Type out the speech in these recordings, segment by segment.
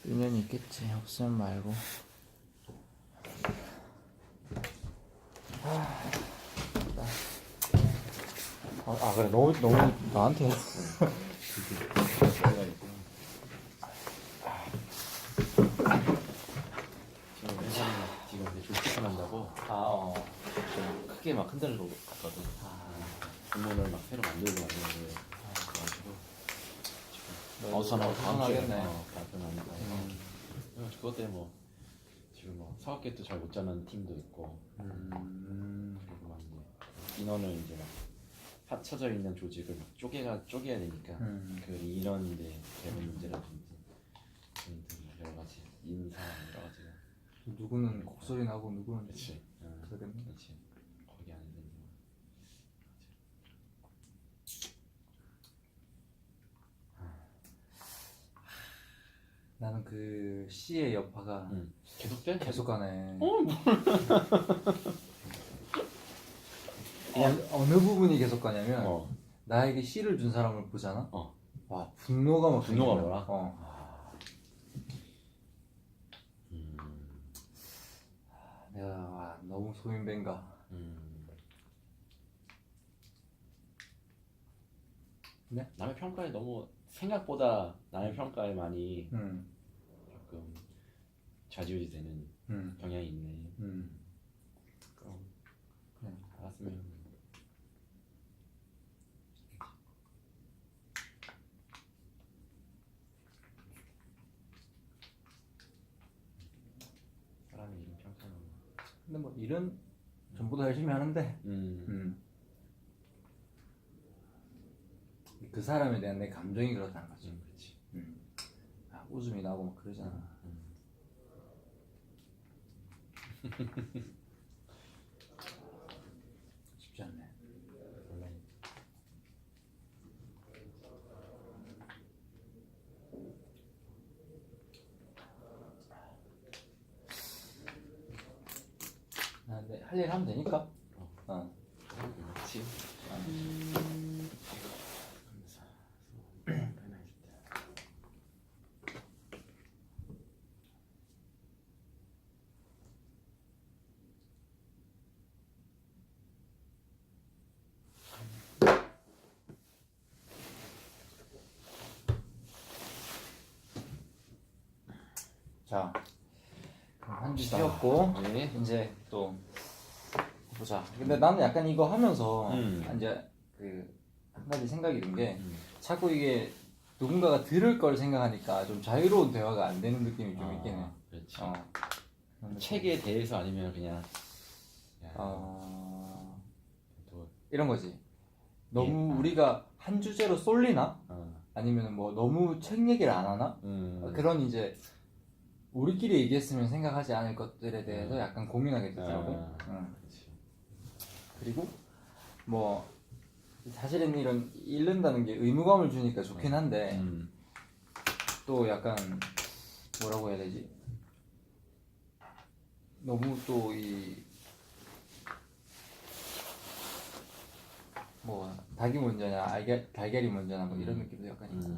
인연이 있겠지. 없으면 말고. 그래. 너무 나한테. 지금 회사는 지금 조직을 한다고 좀 크게 막 흔들고 갔거든. 공문을 막 새로 만들고 그래가지고 지금 어선하고 다음 주에 발표합니다. 그것 때문에 뭐 지금 뭐 사업 계획도 잘 못 짜는 팀도 있고 그리고 막 이제 인원을 이제 막 합쳐져 있는 조직을 막 쪼개야 되니까 그 인원 이제 대본 문제라든지 여러 가지 인사 여러 가지가 누구는 곡소리 나고 누구는 그렇지. 그러겠네. 그렇지. 거기 안에 있는 나는 그 C의 여파가 계속 돼? 계속 가네. 그냥 어느 부분이 계속 가냐면 나에게 C를 준 사람을 보잖아. 와, 분노가 막 분노가 생기는 뭐라? 거야. 내가 너무 소인배인가. 네? 남의 평가에 너무 생각보다 남의 평가에 많이 조금 좌지우지 되는 경향이 있네. 그럼 그래. 알았으면 사람의 이름 평가는 근데 뭐 일은 전부 다 열심히 하는데 그 사람에 대한 내 감정이 그렇다는 거지. 그렇지. 웃음이 나고 막 그러잖아. 쉽지 않네. 원래 근데 할 일 하면 되니까. 그렇지. 자, 한 주 쉬었고 네. 이제 또 보자. 근데 나는 약간 이거 하면서 이제 그 한 가지 생각이 든 게 자꾸 이게 누군가가 들을 걸 생각하니까 좀 자유로운 대화가 안 되는 느낌이 좀 있긴 해. 그렇지. 책에 책에 대해서 아니면 그냥 또 이런 거지. 너무 예. 우리가 한 주제로 쏠리나? 아니면 뭐 너무 책 얘기를 안 하나? 그런 이제 우리끼리 얘기했으면 생각하지 않을 것들에 대해서 약간 고민하게 되더라고. 그렇지. 그리고 뭐 사실은 이런 읽는다는 게 의무감을 주니까 좋긴 한데 또 약간 뭐라고 해야 되지? 너무 또 이 뭐 닭이 먼저냐 달걀이 먼저냐 뭐 이런 느낌도 약간 있고.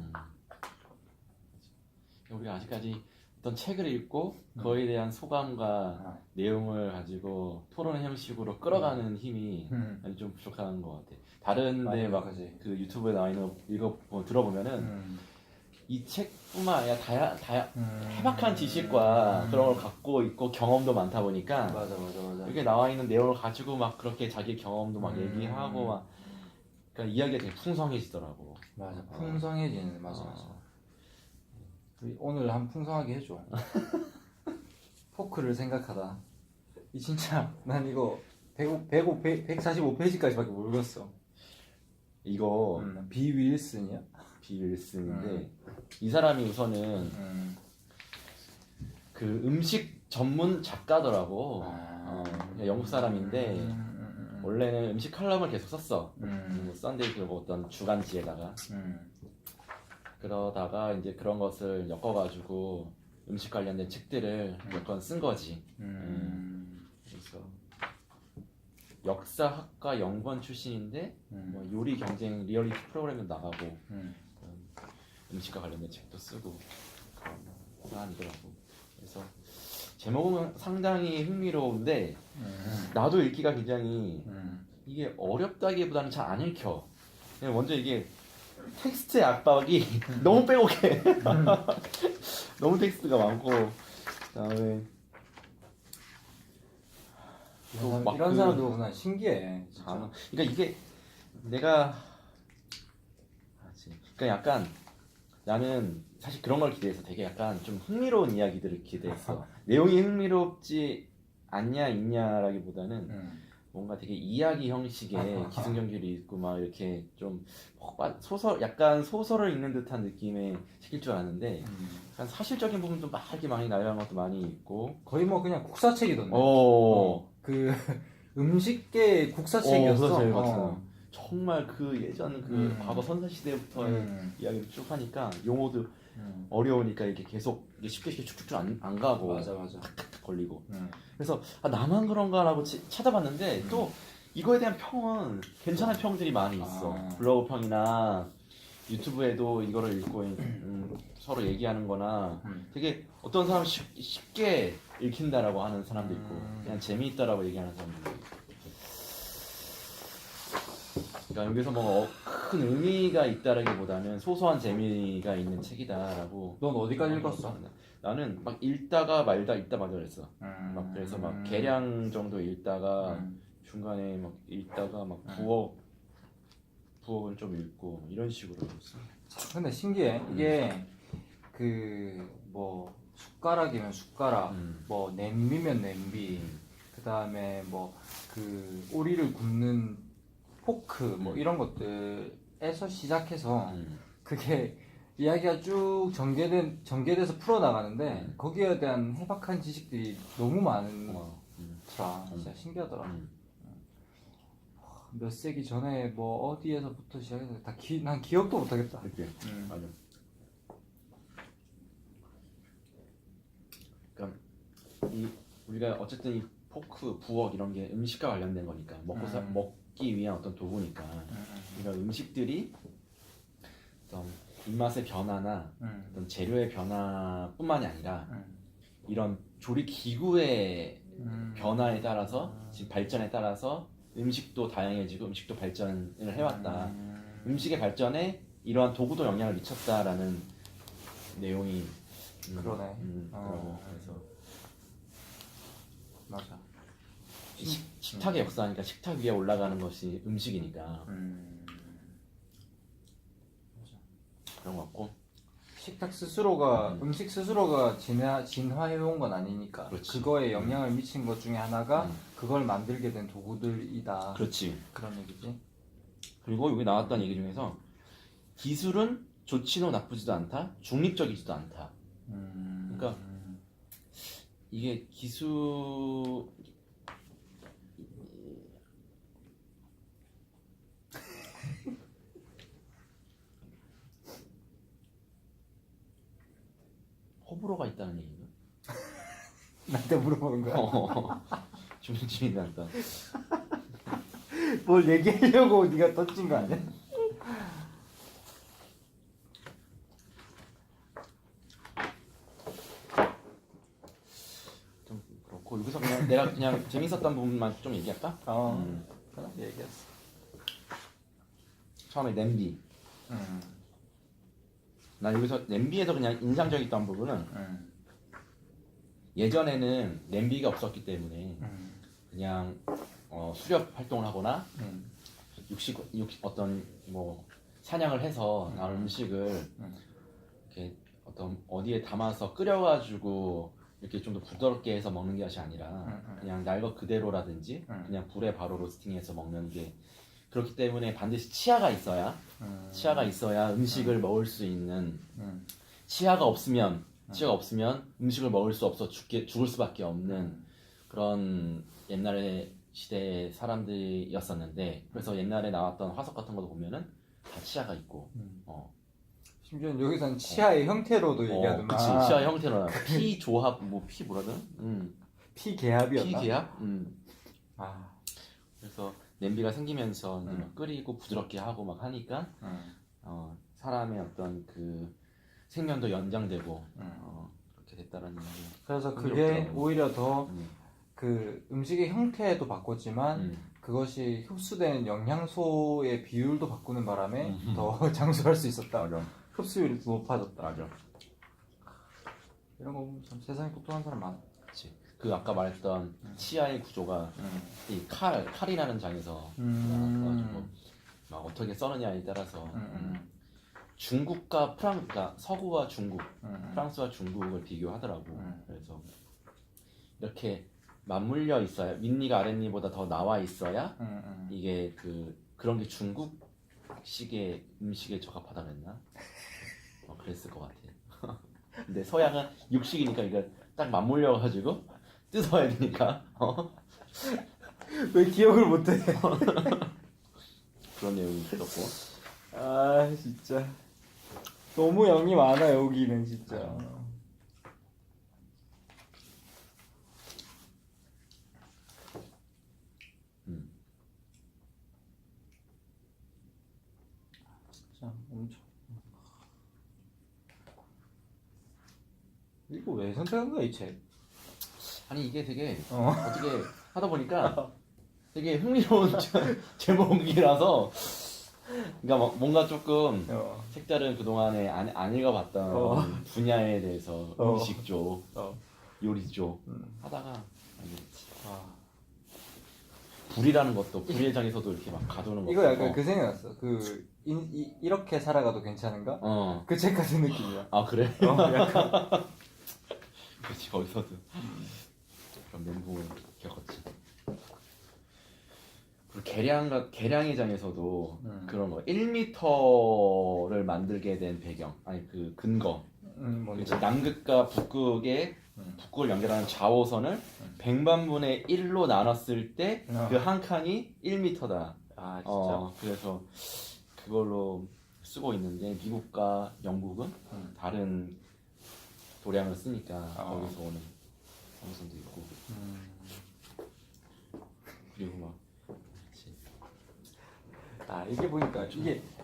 우리가 아직까지 어떤 책을 읽고 그거에 대한 소감과 내용을 가지고 토론 형식으로 끌어가는 힘이 좀 부족한 것 같아. 다른데 막 그 유튜브에 나와 있는 거 들어보면은 이 책뿐만 아니라 해박한 지식과 그런 걸 갖고 있고 경험도 많다 보니까 맞아. 이렇게 나와 있는 내용을 가지고 막 그렇게 자기 경험도 막 얘기하고 막 그러니까 이야기가 되게 풍성해지더라고. 맞아. 풍성해지는 맞아. 오늘 한 풍성하게 해줘. 포크를 생각하다. 이 진짜 난 이거 145페이지까지밖에 못 읽었어. 이거 비 윌슨이야? 비 윌슨인데 이 사람이 우선은 그 음식 전문 작가더라고. 영국 사람인데 원래는 음식 칼럼을 계속 썼어. 썬데이 그 어떤 주간지에다가. 그러다가 이제 그런 것을 엮어가지고 음식 관련된 책들을 몇 권 쓴 거지. 그래서 역사학과 연구원 출신인데 뭐 요리 경쟁 리얼리티 프로그램도 나가고 음식과 관련된 책도 쓰고 아니더라고. 그래서 제목은 상당히 흥미로운데 나도 읽기가 굉장히 이게 어렵다기보다는 잘 안 읽혀. 그냥 먼저 이게 텍스트의 압박이 너무 빼곡해. 너무 텍스트가 많고 그다음에 이런 사람도 그냥 신기해. 그러니까 이게 내가 그러니까 약간 나는 사실 그런 걸 기대해서 되게 약간 좀 흥미로운 이야기들을 기대했어. 내용이 흥미롭지 않냐 있냐라기보다는 뭔가 되게 이야기 형식의 기승전결이 있고 막 이렇게 좀 소설 약간 소설을 읽는 듯한 느낌의 책일 줄 알았는데 약간 사실적인 부분도 막 이렇게 많이 나열한 것도 많이 있고 거의 뭐 그냥 국사책이던데. 그 음식계 국사책이었어. 정말 그 예전 그 과거 선사 시대부터의 이야기를 쭉 하니까 용어도 어려우니까 이게 계속 이게 쉽게 축축 안 가고 맞아. 탁탁탁 걸리고 그래서 나만 그런가라고 찾아봤는데 또 이거에 대한 평은 괜찮은 평들이 많이 있어. 블로그 평이나 유튜브에도 이거를 읽고 서로 얘기하는 거나 되게 어떤 사람은 쉽게 읽힌다라고 하는 사람도 있고 그냥 재미있다라고 얘기하는 사람도 있고 그러니까 여기서 뭐 큰 의미가 있다라기보다는 소소한 재미가 있는 책이다라고. 넌 어디까지 읽었어? 나는 막 읽다가 말다 그랬어. 막 그래서 막 계량 정도 읽다가 중간에 막 읽다가 막 부억은 좀 읽고 이런 식으로 읽었어. 근데 신기해. 이게 그 뭐 숟가락이면 숟가락, 뭐 냄비면 냄비, 그 다음에 뭐 그 오리를 굽는 포크 뭐 이런 것들에서 시작해서 그게 이야기가 쭉 전개돼서 풀어나가는데 거기에 대한 해박한 지식들이 너무 많더라. 진짜 신기하더라. 몇 세기 전에 뭐 어디에서부터 시작해서 난 기억도 못하겠다. 그치? 맞아. 그러니까 우리가 어쨌든 이 포크, 부엌 이런 게 음식과 관련된 거니까 먹기 위한 어떤 도구니까 이런 음식들이 어떤 입맛의 변화나 어떤 재료의 변화뿐만이 아니라 이런 조리 기구의 변화에 따라서 지금 발전에 따라서 음식도 다양해지고 음식도 발전을 해왔다. 음식의 발전에 이러한 도구도 영향을 미쳤다라는 내용이 그러네. 그래서 맞아. 식탁의 역사니까 식탁 위에 올라가는 것이 음식이니까 그런 것 같고 식탁 스스로가 음식 스스로가 진화해온 건 아니니까 그렇지. 그거에 영향을 미친 것 중에 하나가 그걸 만들게 된 도구들이다. 그렇지. 그런 얘기지. 그리고 여기 나왔던 얘기 중에서 기술은 좋지도 나쁘지도 않다, 중립적이지도 않다. 그러니까 이게 기술 호불호가 있다는 얘기인가? 나한테 물어보는 거야? 주민지민이 한다. 뭘 얘기하려고 네가 던진 거 아니야? 좀 그렇고 여기서 그냥 내가 그냥 재밌었던 부분만 좀 얘기할까? 그럼 얘기했어. 처음에 냄비. 난 여기서 냄비에서 그냥 인상적이었던 부분은 예전에는 냄비가 없었기 때문에 그냥 수렵 활동을 하거나 육식 어떤 뭐 사냥을 해서 나온 음식을 이렇게 어떤 어디에 담아서 끓여가지고 이렇게 좀 더 부드럽게 해서 먹는 것이 아니라 그냥 날 것 그대로라든지 그냥 불에 바로 로스팅해서 먹는 게 그렇기 때문에 반드시 치아가 있어야 음식을 먹을 수 있는 치아가 없으면 음식을 먹을 수 없어 죽을 수밖에 없는 그런 옛날의 시대의 사람들이었었는데 그래서 옛날에 나왔던 화석 같은 것도 보면은 다 치아가 있고 심지어 여기서는 치아의 형태로도 얘기하더만. 그치 치아의 형태로 피 조합 뭐 피 뭐라든 피 개합이었나? 피 개합 아 그래서 냄비가 생기면서 이제 막 끓이고 부드럽게 하고 막 하니까 사람의 어떤 그 생명도 연장되고 그렇게 됐다라는 게. 그래서 그게 흥미롭더라고. 오히려 더 그 음식의 형태도 바꿨지만 음. 그것이 흡수되는 영양소의 비율도 바꾸는 바람에 더 장수할 수 있었다. 맞아. 흡수율이 높아졌다. 맞아. 이런 거 보면 참 세상에 똑똑한 사람 많아. 그치. 그 아까 말했던 치아의 구조가 이 칼이라는 장에서 나와가지고 막 어떻게 써느냐에 따라서 중국과 그러니까 서구와 중국, 프랑스와 중국을 비교하더라고. 그래서 이렇게 맞물려 있어야 윗니가 아랫니보다 더 나와 있어야 이게 그런 게 중국식의 음식에 적합하다 그랬나? 그랬을 것 같아. 근데 서양은 육식이니까 이거 딱 맞물려 가지고 뜯어야 되니까 왜 기억을 못해? 그런 내용이 있었고. 아 진짜 너무 양이 많아 여기는 진짜. 진짜 엄청. 이거 왜 선택한 거야 이 책? 아니 이게 되게 어떻게 하다 보니까 되게 흥미로운 제목이라서 그러니까 막 뭔가 조금 색다른 그동안에 안 읽어봤던 분야에 대해서 음식 쪽, 요리 쪽 하다가 불이라는 것도 불의 장에서도 이렇게 막 가두는 거. 이거 약간 그 생각났어. 이렇게 살아가도 괜찮은가? 그 책 같은 느낌이야. 아 그래? 약간. 그렇지 거기서도 그런 멘붕을 겪었지. 그리고 계량의 장에서도 그런 거 1m를 만들게 된 배경 아니 그 근거 뭔지. 남극과 북극의 북극을 연결하는 좌호선을 100만분의 1로 나눴을 때 그 한 칸이 1m다. 아 진짜. 그래서 그걸로 쓰고 있는데 미국과 영국은 다른 도량을 쓰니까 거기서 오는 상승도 있고 그리고 막 이게 보니까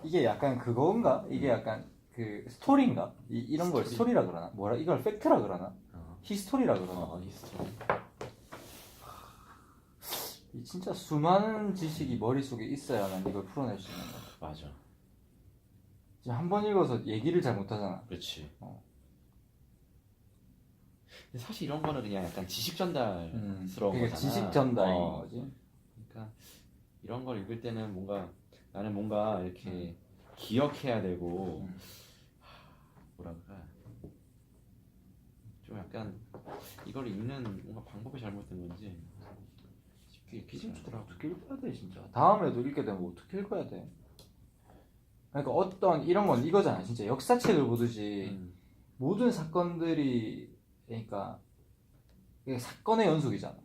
이게 약간 그건가? 이게 약간 그 스토리인가? 이런 걸 스토리라 그러나? 뭐라 이걸 팩트라 그러나? 히스토리라 그러나? 히스토리. 이 진짜 수많은 지식이 머릿속에 있어야만 이걸 풀어낼 수 있는 거야. 맞아. 한 번 읽어서 얘기를 잘 못하잖아. 그렇지. 근데 사실 이런 거는 그냥 약간 지식 전달스러운 거잖아. 지식 전달인 거지. 그러니까 이런 걸 읽을 때는 나는 뭔가 이렇게 기억해야 되고 뭐랄까 좀 약간 이걸 읽는 뭔가 방법이 잘못된 건지 쉽게 읽히지 않더라고. 어떻게 읽어야 돼 진짜. 다음에도 읽게 되면 어떻게 읽어야 돼? 그러니까 어떤 이런 건 이거잖아. 진짜 역사책을 보듯이 모든 사건들이 그러니까 이게 사건의 연속이잖아.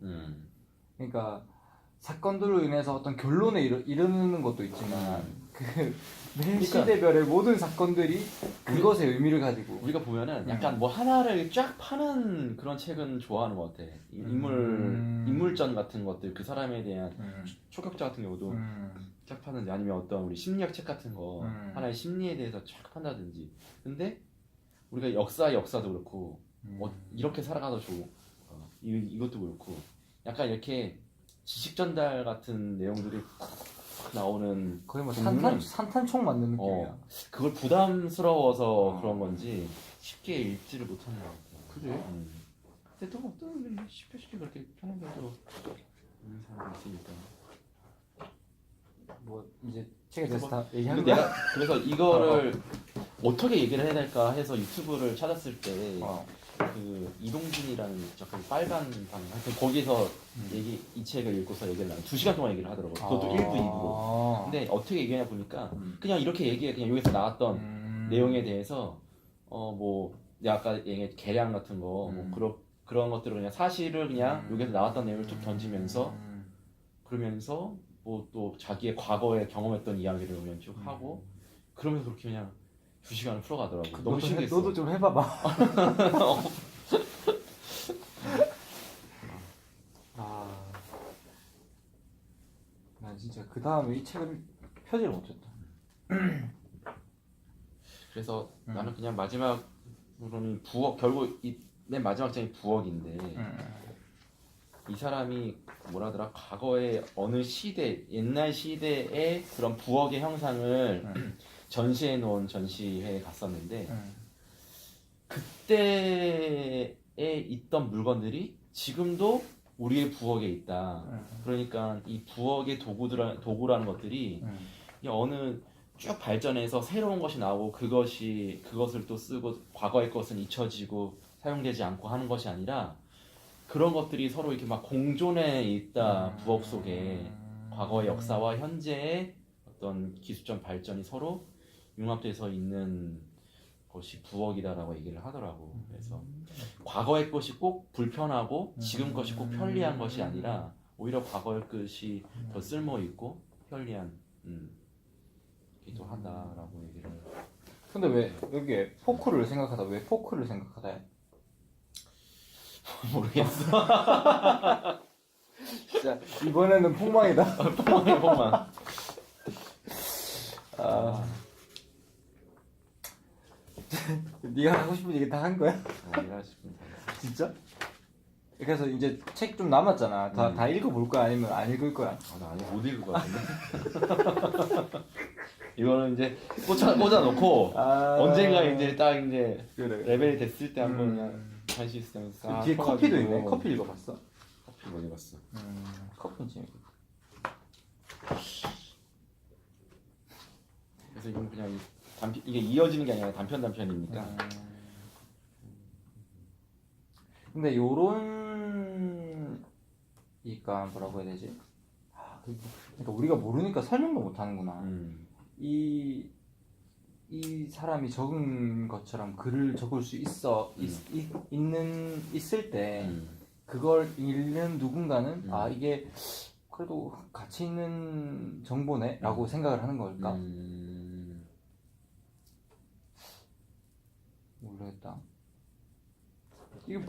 그러니까 사건들로 인해서 어떤 결론에 이르는 것도 있지만 매 시대별의 모든 사건들이 그것의 의미를 가지고 우리가 보면은 약간 뭐 하나를 쫙 파는 그런 책은 좋아하는 것 같아. 인물전 같은 것들 그 사람에 대한 초격자 같은 경우도 쫙 파는데 아니면 어떤 우리 심리학 책 같은 거 하나의 심리에 대해서 쫙 판다든지. 근데 우리가 역사도 그렇고 이렇게 살아가도 좋고 이것도 그렇고 약간 이렇게 지식 전달 같은 내용들이 나오는 거의 뭐 산탄총 맞는 느낌이야. 그걸 부담스러워서 그런 건지 쉽게 읽지를 못하는 것 같아요. 그지? 근데 또 어떤 쉽게 그렇게 편한 경우도 있는 사람이 있으니까. 뭐 이제 책에 대해서 다 얘기하는 거야? 내가 그래서 이거를 어떻게 얘기를 해야 될까 해서 유튜브를 찾았을 때 그 이동진이라는 그 빨간 방 하여튼 거기서 이 책을 읽고서 얘기를 나누 2시간 동안 얘기를 하더라고. 그것도 1부, 2부로. 근데 어떻게 얘기하냐 보니까 그냥 이렇게 얘기해. 그냥 여기서 나왔던 내용에 대해서 뭐 내가 아까 얘기한 계량 같은 거 뭐 그런 것들을 그냥 사실을 그냥 여기서 나왔던 내용을 쭉 던지면서 그러면서 뭐 또 자기의 과거에 경험했던 이야기를 그냥 쭉 하고 그러면서 그렇게 그냥 2시간을 풀어가더라고. 너무 신기했어. 너도 좀 해봐봐. 난 진짜 그 다음에 이 책을 펴지를 못했다. 그래서 나는 그냥 마지막으로는 결국 이 맨 마지막 장이 부엌인데 이 사람이 뭐라더라 과거의 어느 시대 옛날 시대의 그런 부엌의 형상을 전시해 놓은 전시회에 갔었는데 그때에 있던 물건들이 지금도 우리의 부엌에 있다. 그러니까 이 부엌의 도구라는 것들이 이 어느 쭉 발전해서 새로운 것이 나오고 그것을 또 쓰고 과거의 것은 잊혀지고 사용되지 않고 하는 것이 아니라 그런 것들이 서로 이렇게 막 공존해 있다. 부엌 속에 과거의 역사와 현재의 어떤 기술적 발전이 서로 융합돼서 있는 것이 부엌이다라고 얘기를 하더라고. 그래서 과거의 것이 꼭 불편하고 지금 것이 꼭 편리한 것이 아니라 오히려 과거의 것이 더 쓸모 있고 편리한 기도 한다라고 얘기를. 근데 왜 여기에 포크를 생각하다 왜 포크를 생각하다 해? 모르겠어. 진짜 이번에는 폭망이다. 폭망. 네가 하고 싶은 얘기 다 한 거야? 내가 싶은 진짜? 그래서 이제 책 좀 남았잖아. 다 읽어볼 거야 아니면 안 읽을 거야? 나 아직 못 읽을 것 같은데. 이거는 이제 꽂아놓고 언젠가 이제 딱 이제 그래. 레벨이 됐을 때 한번 그냥 할 수 있으면 싹 뒤에 펴가지고. 커피도 있네. 커피 읽어봤어? 커피 못 읽었어. 커피는 재밌겠다. 그래서 이건 그냥 이게 이어지는 게 아니라 단편이니까. 근데 요런 그러니까 뭐라고 해야 되지? 그러니까 우리가 모르니까 설명도 못 하는구나. 이 사람이 적은 것처럼 글을 적을 수 있을 때 그걸 읽는 누군가는 이게 그래도 가치 있는 정보네 라고 생각을 하는 걸까? 모르겠다. 이게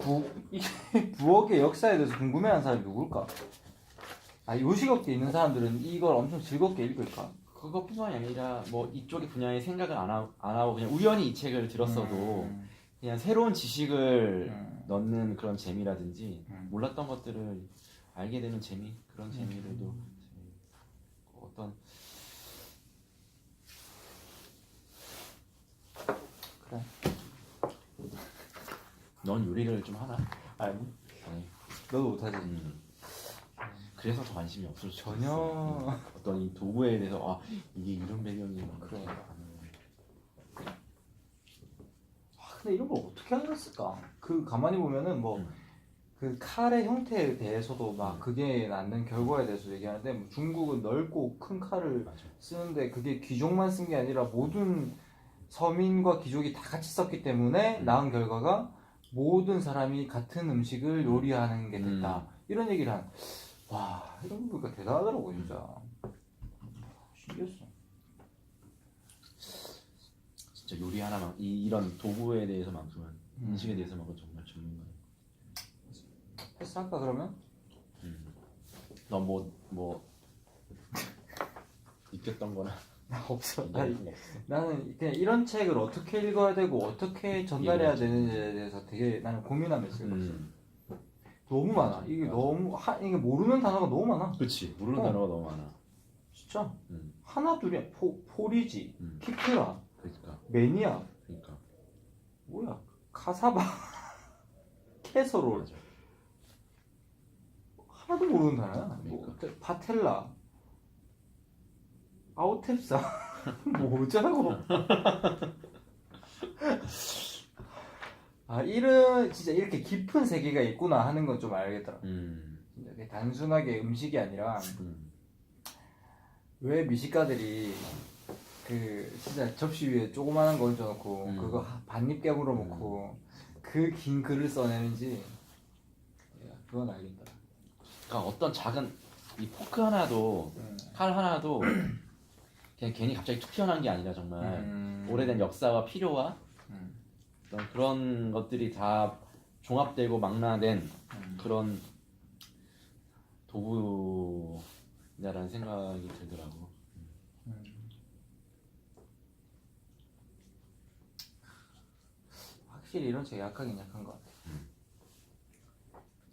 부엌의 역사에 대해서 궁금해하는 사람이 누굴까? 요식업계에 있는 사람들은 이걸 엄청 즐겁게 읽을까? 그것뿐만이 아니라 뭐 이쪽의 분야에 생각을 안 하고 그냥 우연히 이 책을 들었어도 그냥 새로운 지식을 넣는 그런 재미라든지 몰랐던 것들을 알게 되는 재미, 그런 재미들도 어떤 그래. 넌 요리를 좀 하나? 아니. 아니. 너도 못하지. 그래서 더 관심이 없을 수 전혀. 있어. 어떤 이 도구에 대해서 이게 이런 배경이 그래. 근데 이런 걸 어떻게 알았을까? 가만히 보면은 그 칼의 형태에 대해서도 막 그게 낳는 결과에 대해서 얘기하는데 뭐 중국은 넓고 큰 칼을 쓰는데 그게 귀족만 쓴 게 아니라 모든 서민과 귀족이 다 같이 썼기 때문에 낳은 결과가 모든 사람이 같은 음식을 요리하는 게 됐다. 이런 얘기를 와, 이런 거 보니까 대단하더라고 진짜. 신기했어. 진짜 요리 하나만 이런 도구에 대해서만큼은 음식에 대해서만큼은 정말 전문가예요. 패스할까 그러면? 너 뭐 느꼈던 거나 없어. 없어. 나는 그냥 이런 책을 어떻게 읽어야 되고 어떻게 전달해야 되는지에 대해서 되게 나는 고민하면서 읽었어. 너무 많아. 이게 너무 이게 모르는 단어가 너무 많아. 그렇지. 모르는 단어가 너무 많아. 진짜 하나 둘이야. 포리지, 키프라, 그러니까. 매니아, 그러니까. 뭐야, 카사바, 캐서롤. 맞아. 하나도 모르는 단어야. 그러니까. 파텔라, 아우텝사, 뭐 어쩌라고. 진짜 이렇게 깊은 세계가 있구나 하는 건 좀 알겠더라. 진짜 단순하게 음식이 아니라 왜 미식가들이 진짜 접시 위에 조그만한 거 얹어놓고 그거 반입 깨물어 놓고 그 긴 글을 써내는지 그건 알겠다. 그러니까 어떤 작은 이 포크 하나도 칼 하나도 그냥 괜히 갑자기 툭 튀어나온 게 아니라 정말 오래된 역사와 필요와 어떤 그런 것들이 다 종합되고 망라된 그런 도구냐라는 생각이 들더라고. 확실히 이런 책 약하긴 약한 것 같아.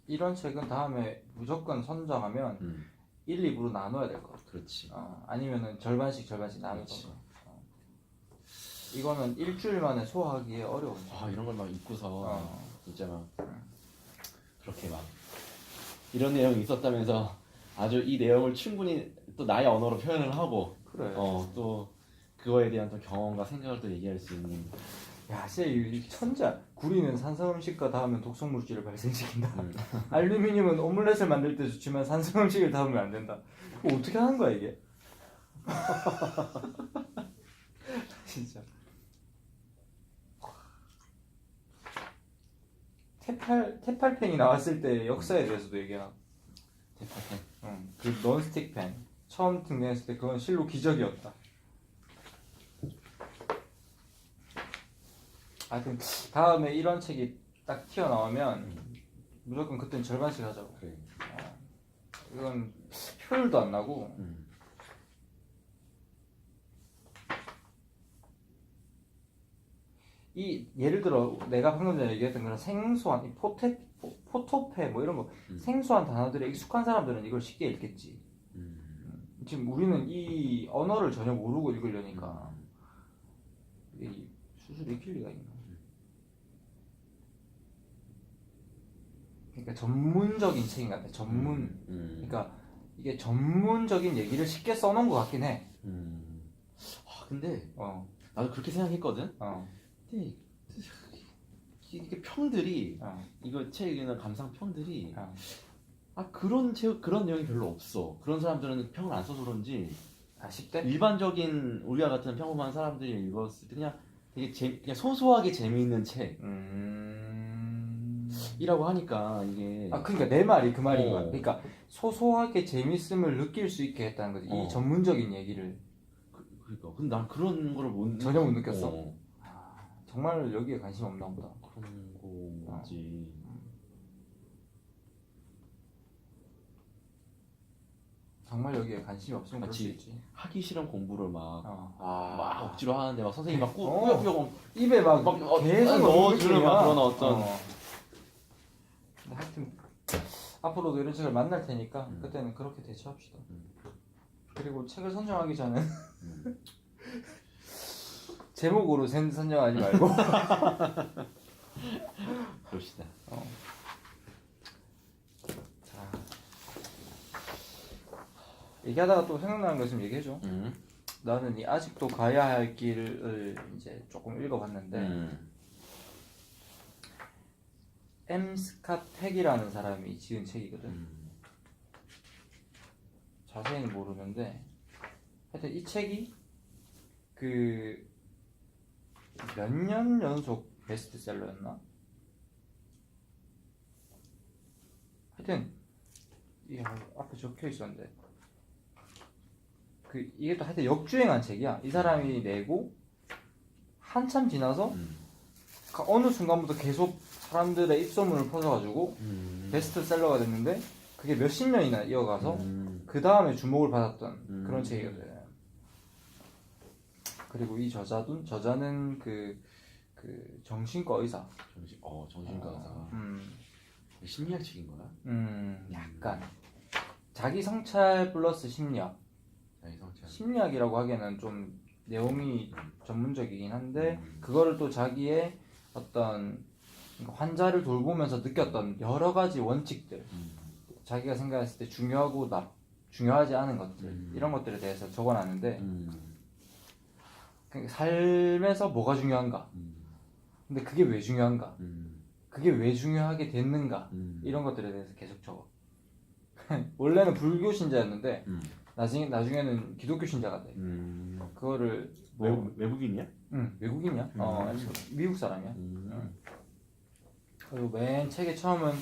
이런 책은 다음에 무조건 선정하면 1, 2부로 나눠야 될 것 같아. 그렇지. 아니면은 절반씩 나눠서. 이거는 일주일 만에 소화하기에 어려운. 이런 걸 막 읽고서 진짜 막 그렇게 막 이런 내용이 있었다면서 아주 이 내용을 충분히 또 나의 언어로 표현을 하고 그래. 또 그거에 대한 또 경험과 생각을 또 얘기할 수 있는. 야, 진짜 이 천재. 구리는 산성음식과 닿으면 독성물질을 발생시킨다. 알루미늄은 오믈렛을 만들 때 좋지만 산성음식을 닿으면 안 된다. 이거 어떻게 하는 거야 이게? 진짜. 테팔펜이 나왔을 때 역사에 대해서도 얘기하고. 테팔펜. 그 논스틱 펜 처음 등장했을 때 그건 실로 기적이었다. 하여튼 다음에 이런 책이 딱 튀어나오면 무조건 그때는 절반씩 하자고. 그래. 이건 효율도 안 나고 이 예를 들어 내가 방금 전에 얘기했던 그런 생소한 이 포토페 뭐 이런 거 생소한 단어들에 익숙한 사람들은 이걸 쉽게 읽겠지. 지금 우리는 이 언어를 전혀 모르고 읽으려니까 이 수술 읽힐 리가 있나? 그러니까 전문적인 책인 것 같아. 그러니까 이게 전문적인 얘기를 쉽게 써놓은 것 같긴 해. 근데 나도 그렇게 생각했거든. 근데 이게 평들이 이거 책이나 감상 평들이 그런 내용이 별로 없어. 그런 사람들은 평을 안 써서 그런지 10대? 일반적인 우리와 같은 평범한 사람들이 읽었을 때 그냥 되게 그냥 소소하게 재미있는 책이라고 하니까 이게 그러니까 내 말이 그 말인 거야. 그러니까 소소하게 재밌음을 느낄 수 있게 했다는 거지. 이 전문적인 얘기를. 그러니까 근데 난 그런 거를 전혀 못 느꼈어? 정말 여기에 관심 없나 보다. 그런 거지. 정말 여기에 관심이 없으면 그럴 수 있지. 하기 싫은 공부를 막 억지로 하는데 막 선생님이 막 꾸역꾸역 입에 막 계속 넣어주는 막 그런 어떤. 근데 하여튼 앞으로도 이런 책을 만날 테니까 그때는 그렇게 대처합시다. 그리고 책을 선정하기 전에 제목으로 선정하지 말고 그럽시다. 자, 얘기하다가 또 생각나는 거 있으면 얘기해줘. 나는 이 아직도 가야 할 길을 이제 조금 읽어봤는데 M. 스캇 팩이라는 사람이 지은 책이거든. 자세히는 모르는데 하여튼 이 책이 그 몇 년 연속 베스트셀러였나? 하여튼 앞에 적혀 있었는데 이게 또 하여튼 역주행한 책이야. 이 사람이 내고 한참 지나서 어느 순간부터 계속 사람들의 입소문을 퍼져가지고 베스트셀러가 됐는데 그게 몇십 년이나 이어가서 그 다음에 주목을 받았던 그런 책이거든. 그리고 이 저자는 그 정신과 의사. 정신과 의사. 심리학 책인 거야? 약간 자기 성찰 플러스 심리학. 심리학이라고 하기에는 좀 내용이 전문적이긴 한데 그거를 또 자기의 어떤 환자를 돌보면서 느꼈던 여러 가지 원칙들, 자기가 생각했을 때 중요하고 중요하지 않은 것들 이런 것들에 대해서 적어놨는데 그러니까 삶에서 뭐가 중요한가, 근데 그게 왜 중요한가, 그게 왜 중요하게 됐는가 이런 것들에 대해서 계속 적어. 원래는 불교 신자였는데 나중에는 기독교 신자가 돼. 그거를 외국인이야? 응, 외국인이야. 미국 사람이야. 그리고 맨 책의 처음은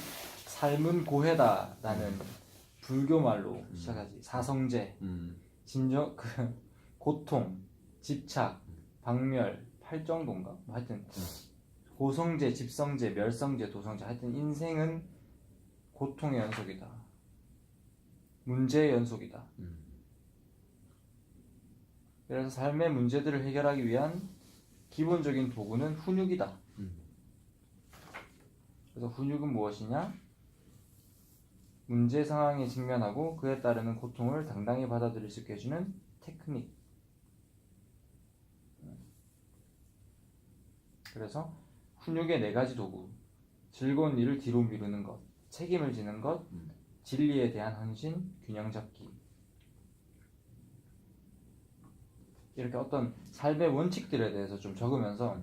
삶은 고해다라는 불교 말로 시작하지. 사성제, 고통, 집착, 박멸, 팔정도인가? 하여튼 고성제, 집성제, 멸성제, 도성제. 하여튼 인생은 고통의 연속이다. 문제의 연속이다. 그래서 삶의 문제들을 해결하기 위한 기본적인 도구는 훈육이다. 그래서 훈육은 무엇이냐? 문제 상황에 직면하고 그에 따르는 고통을 당당히 받아들일 수 있게 해주는 테크닉. 그래서 훈육의 4가지 도구: 즐거운 일을 뒤로 미루는 것, 책임을 지는 것, 진리에 대한 헌신, 균형 잡기. 이렇게 어떤 삶의 원칙들에 대해서 좀 적으면서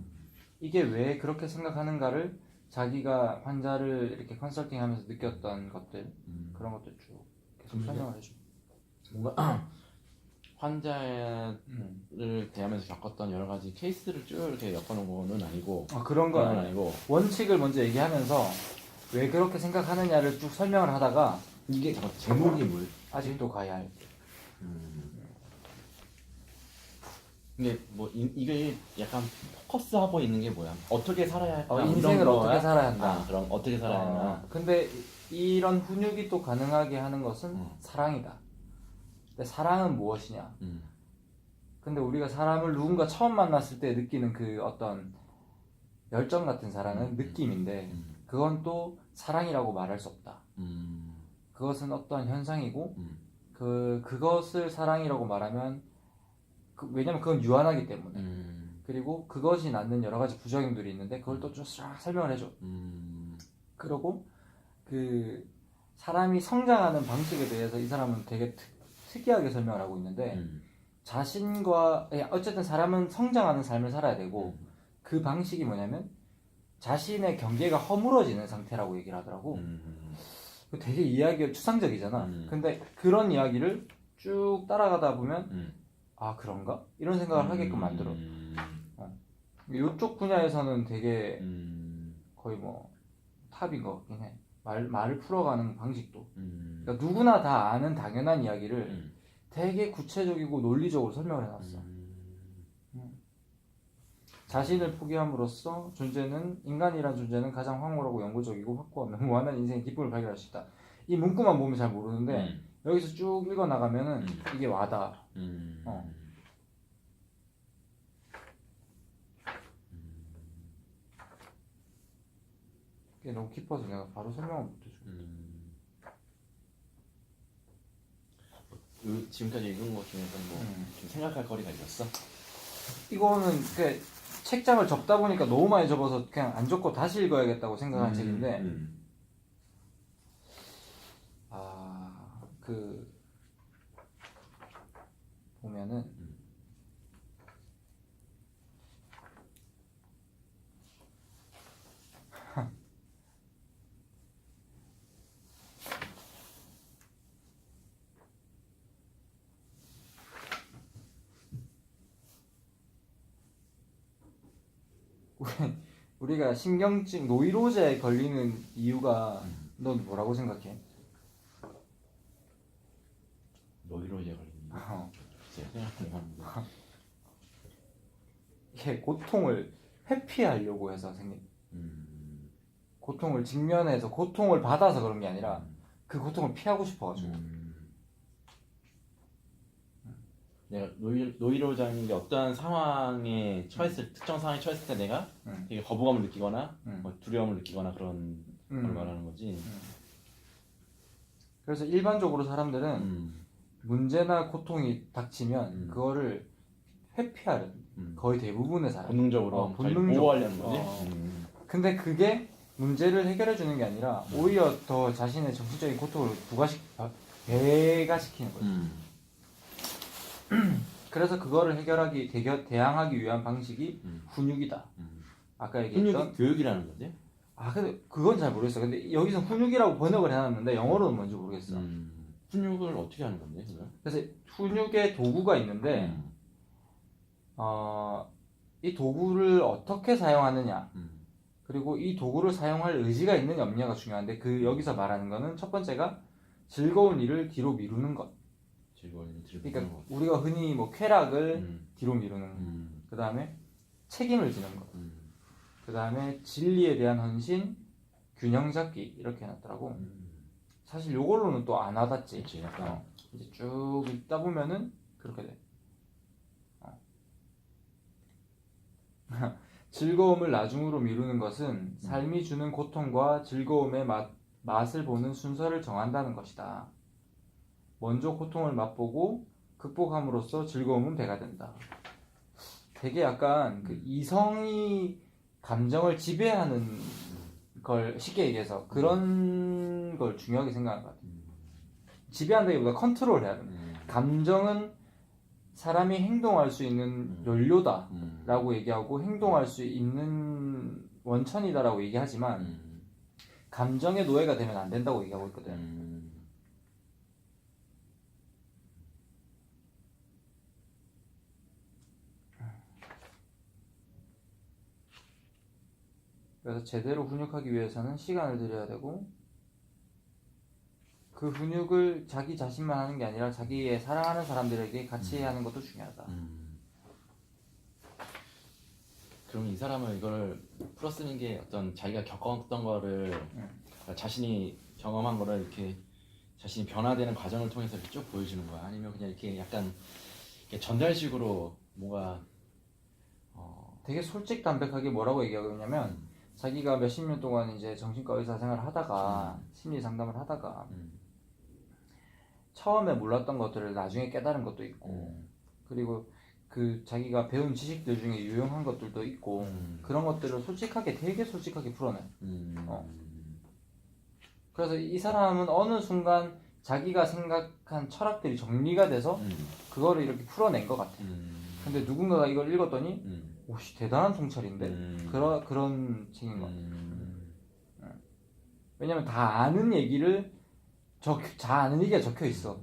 이게 왜 그렇게 생각하는가를 자기가 환자를 이렇게 컨설팅하면서 느꼈던 것들, 그런 것들 쭉 계속 설명을 해줘. 뭔가 환자를 대하면서 겪었던 여러 가지 케이스를 쭉 이렇게 엮어놓은 거는 아니고, 그런 건 아니고 원칙을 먼저 얘기하면서 왜 그렇게 생각하느냐를 쭉 설명을 하다가 이게 제목이 뭘? 아직도 가야 할. 근데 뭐 이게 약간 포커스하고 있는 게 뭐야? 어떻게 살아야 할까? 인생을 이런 어떻게 거야? 살아야 한다. 그럼 어떻게 살아야 하나? 근데 이런 훈육이 또 가능하게 하는 것은 사랑이다. 근데 사랑은 무엇이냐? 근데 우리가 사람을 누군가 처음 만났을 때 느끼는 그 어떤 열정 같은 사랑은 느낌인데 그건 또 사랑이라고 말할 수 없다. 그것은 어떠한 현상이고 그것을 사랑이라고 말하면 왜냐면 그건 유한하기 때문에 그리고 그것이 낳는 여러 가지 부작용들이 있는데 그걸 또 좀 쫙 설명을 해줘. 그리고 그 사람이 성장하는 방식에 대해서 이 사람은 되게 특이하게 설명을 하고 있는데 자신과 어쨌든 사람은 성장하는 삶을 살아야 되고 그 방식이 뭐냐면 자신의 경계가 허물어지는 상태라고 얘기를 하더라고. 되게 이야기가 추상적이잖아. 근데 그런 이야기를 쭉 따라가다 보면 아 그런가? 이런 생각을 하게끔 만들어. 이쪽 분야에서는 되게 거의 뭐 탑인 것 같긴 해. 말을 풀어가는 방식도. 그러니까 누구나 다 아는 당연한 이야기를 되게 구체적이고 논리적으로 설명을 해놨어. 자신을 포기함으로써 인간이란 존재는 가장 황홀하고 영구적이고 확고하며 무한한 인생의 기쁨을 발견할 수 있다. 이 문구만 보면 잘 모르는데 여기서 쭉 읽어 나가면은 이게 와닿아. 이게 너무 깊어서 내가 바로 설명을 못 해줘. 지금까지 읽은 것 중에서 좀 생각할 거리가 있었어? 이거는 책장을 접다 보니까 너무 많이 접어서 그냥 안 접고 다시 읽어야겠다고 생각한 책인데 보면은 우리가 신경증 노이로제에 걸리는 이유가 넌 뭐라고 생각해? 노이로제 걸리는 이유? 이게 고통을 회피하려고 해서 생긴 고통을 직면해서 고통을 받아서 그런 게 아니라 그 고통을 피하고 싶어가지고 내가 노이로제인 게 어떠한 상황에 특정 상황에 처했을 때 내가 되게 거부감을 느끼거나 뭐 두려움을 느끼거나 그런 걸 말하는 거지. 그래서 일반적으로 사람들은 문제나 고통이 닥치면 그거를 회피하는 거의 대부분의 사람 본능적으로 보호하려는 거지. 근데 그게 문제를 해결해 주는 게 아니라 오히려 더 자신의 정신적인 고통을 배가시키는 거지. 그래서 그거를 대항하기 위한 방식이 훈육이다. 아까 얘기했던 훈육이 교육이라는 거지? 근데 그건 잘 모르겠어. 근데 여기서 훈육이라고 번역을 해놨는데 영어로는 뭔지 모르겠어. 훈육을 어떻게 하는 건데? 그래서 훈육의 도구가 있는데 이 도구를 어떻게 사용하느냐 그리고 이 도구를 사용할 의지가 있느냐 없느냐가 중요한데 여기서 말하는 거는 첫 번째가 즐거운 일을 뒤로 미루는 것. 그러니까 우리가 흔히 뭐 쾌락을 뒤로 미루는 그 다음에 책임을 지는 것, 그 다음에 진리에 대한 헌신, 균형 잡기 이렇게 해놨더라고. 사실 요걸로는 또 안 와닿지. 이제 쭉 읽다 보면은 그렇게 돼. 즐거움을 나중으로 미루는 것은 삶이 주는 고통과 즐거움에 맛을 보는 순서를 정한다는 것이다. 먼저 고통을 맛보고 극복함으로써 즐거움은 배가 된다. 되게 약간 그 이성이 감정을 지배하는 걸 쉽게 얘기해서 그런 걸 중요하게 생각하는 것 같아요. 지배한다기보다 컨트롤해야 된다. 감정은 사람이 행동할 수 있는 연료다 라고 얘기하고 행동할 수 있는 원천이다 라고 얘기하지만 감정의 노예가 되면 안 된다고 얘기하고 있거든. 그래서 제대로 훈육하기 위해서는 시간을 들여야 되고 그 훈육을 자기 자신만 하는 게 아니라 자기의 사랑하는 사람들에게 같이 하는 것도 중요하다. 그럼 이 사람은 이걸 풀어쓰는 게 어떤 자기가 겪었던 거를 그러니까 자신이 경험한 거를 이렇게 자신이 변화되는 과정을 통해서 이렇게 쭉 보여주는 거야? 아니면 그냥 이렇게 약간 이렇게 전달식으로 뭔가 되게 솔직담백하게 뭐라고 얘기하고 있냐면 자기가 몇십 년 동안 이제 정신과 의사 생활을 하다가 심리 상담을 하다가 처음에 몰랐던 것들을 나중에 깨달은 것도 있고 그리고 그 자기가 배운 지식들 중에 유용한 것들도 있고 그런 것들을 솔직하게 되게 솔직하게 풀어내. 그래서 이 사람은 어느 순간 자기가 생각한 철학들이 정리가 돼서 그거를 이렇게 풀어낸 것 같아. 근데 누군가가 이걸 읽었더니 오씨 대단한 통찰인데 그런 책인 것 같아. 왜냐면 다 아는 얘기를 다 아는 얘기가 적혀 있어.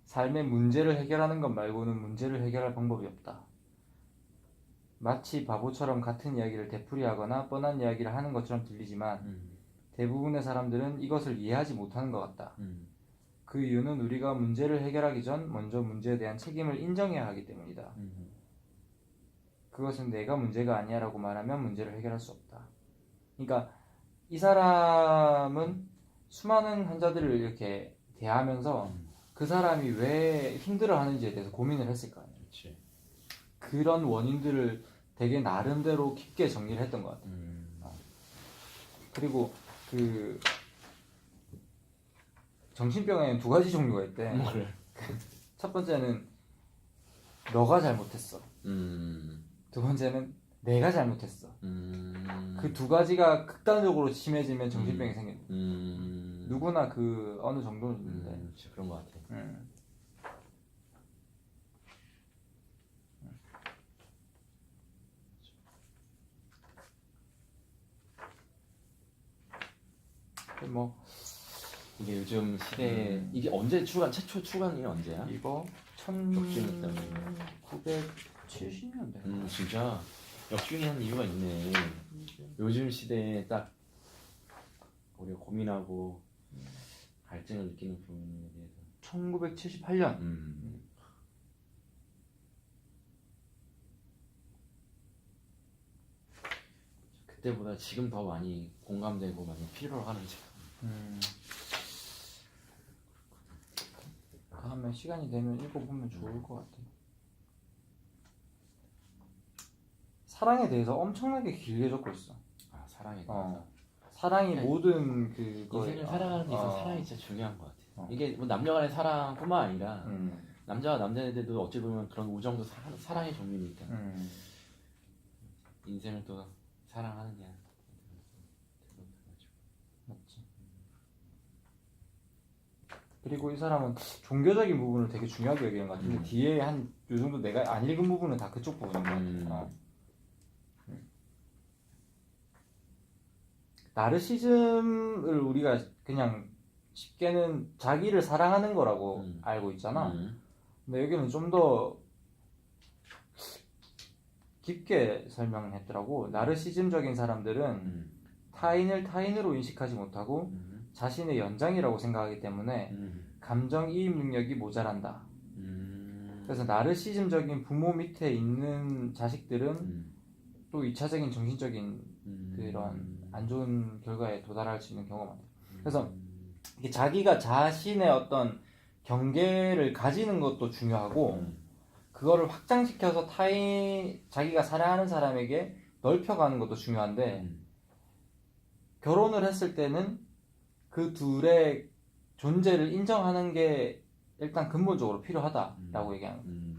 삶의 문제를 해결하는 것 말고는 문제를 해결할 방법이 없다. 마치 바보처럼 같은 이야기를 되풀이하거나 뻔한 이야기를 하는 것처럼 들리지만 대부분의 사람들은 이것을 이해하지 못하는 것 같다. 그 이유는 우리가 문제를 해결하기 전 먼저 문제에 대한 책임을 인정해야 하기 때문이다. 그것은 내가 문제가 아니야 라고 말하면 문제를 해결할 수 없다. 그러니까 이 사람은 수많은 환자들을 이렇게 대하면서 그 사람이 왜 힘들어하는지에 대해서 고민을 했을 거 아니에요. 그치. 그런 원인들을 되게 나름대로 깊게 정리를 했던 것 같아요. 그리고 그 정신병에는 두 가지 종류가 있대. 그래. 첫 번째는 너가 잘못했어. 두 번째는 내가 잘못했어. 그 두 가지가 극단적으로 심해지면 정신병이 생긴다. 누구나 그 어느 정도는 있는데. 진짜 그런 것 같아. 뭐 이게 요즘 시대에 이게 언제 최초 출간이 언제야? 이거 역주행했다고. 1970년대. 진짜 역주행한 이유가 있네. 요즘 시대에 딱 우리가 고민하고 갈증을 느끼는 부분에 대해서 1978년. 그때보다 지금 더 많이 공감되고 많이 필요로 하는 책. 다음에 시간이 되면 읽어보면 좋을 것 같아요. 사랑에 대해서 엄청나게 길게 적고 있어. 아, 사랑에 대해서. 사랑이 모든 그거 인생을 살아가는 데 있어서 사랑이 진짜 중요한 것 같아요. 이게 뭐 남녀간의 사랑뿐만 아니라 남자와 남자애들도 어찌 보면 그런 우정도 사랑의 종류니까 인생을 또 사랑하느냐. 맞지. 그리고 이 사람은 종교적인 부분을 되게 중요하게 여기는 것 같은데 뒤에 한 요 정도 내가 안 읽은 부분은 다 그쪽 부분인 것 같아. 나르시즘을 우리가 그냥 쉽게는 자기를 사랑하는 거라고 알고 있잖아. 근데 여기는 좀 더 깊게 설명을 했더라고. 나르시즘적인 사람들은 타인을 타인으로 인식하지 못하고 자신의 연장이라고 생각하기 때문에 감정이입 능력이 모자란다. 그래서 나르시즘적인 부모 밑에 있는 자식들은 또 2차적인 정신적인 그런 안 좋은 결과에 도달할 수 있는 경우가 많아요. 그래서 이게 자기가 자신의 어떤 경계를 가지는 것도 중요하고 그거를 확장시켜서 자기가 사랑하는 사람에게 넓혀가는 것도 중요한데 결혼을 했을 때는 그 둘의 존재를 인정하는 게 일단 근본적으로 필요하다라고 얘기하는 거예요.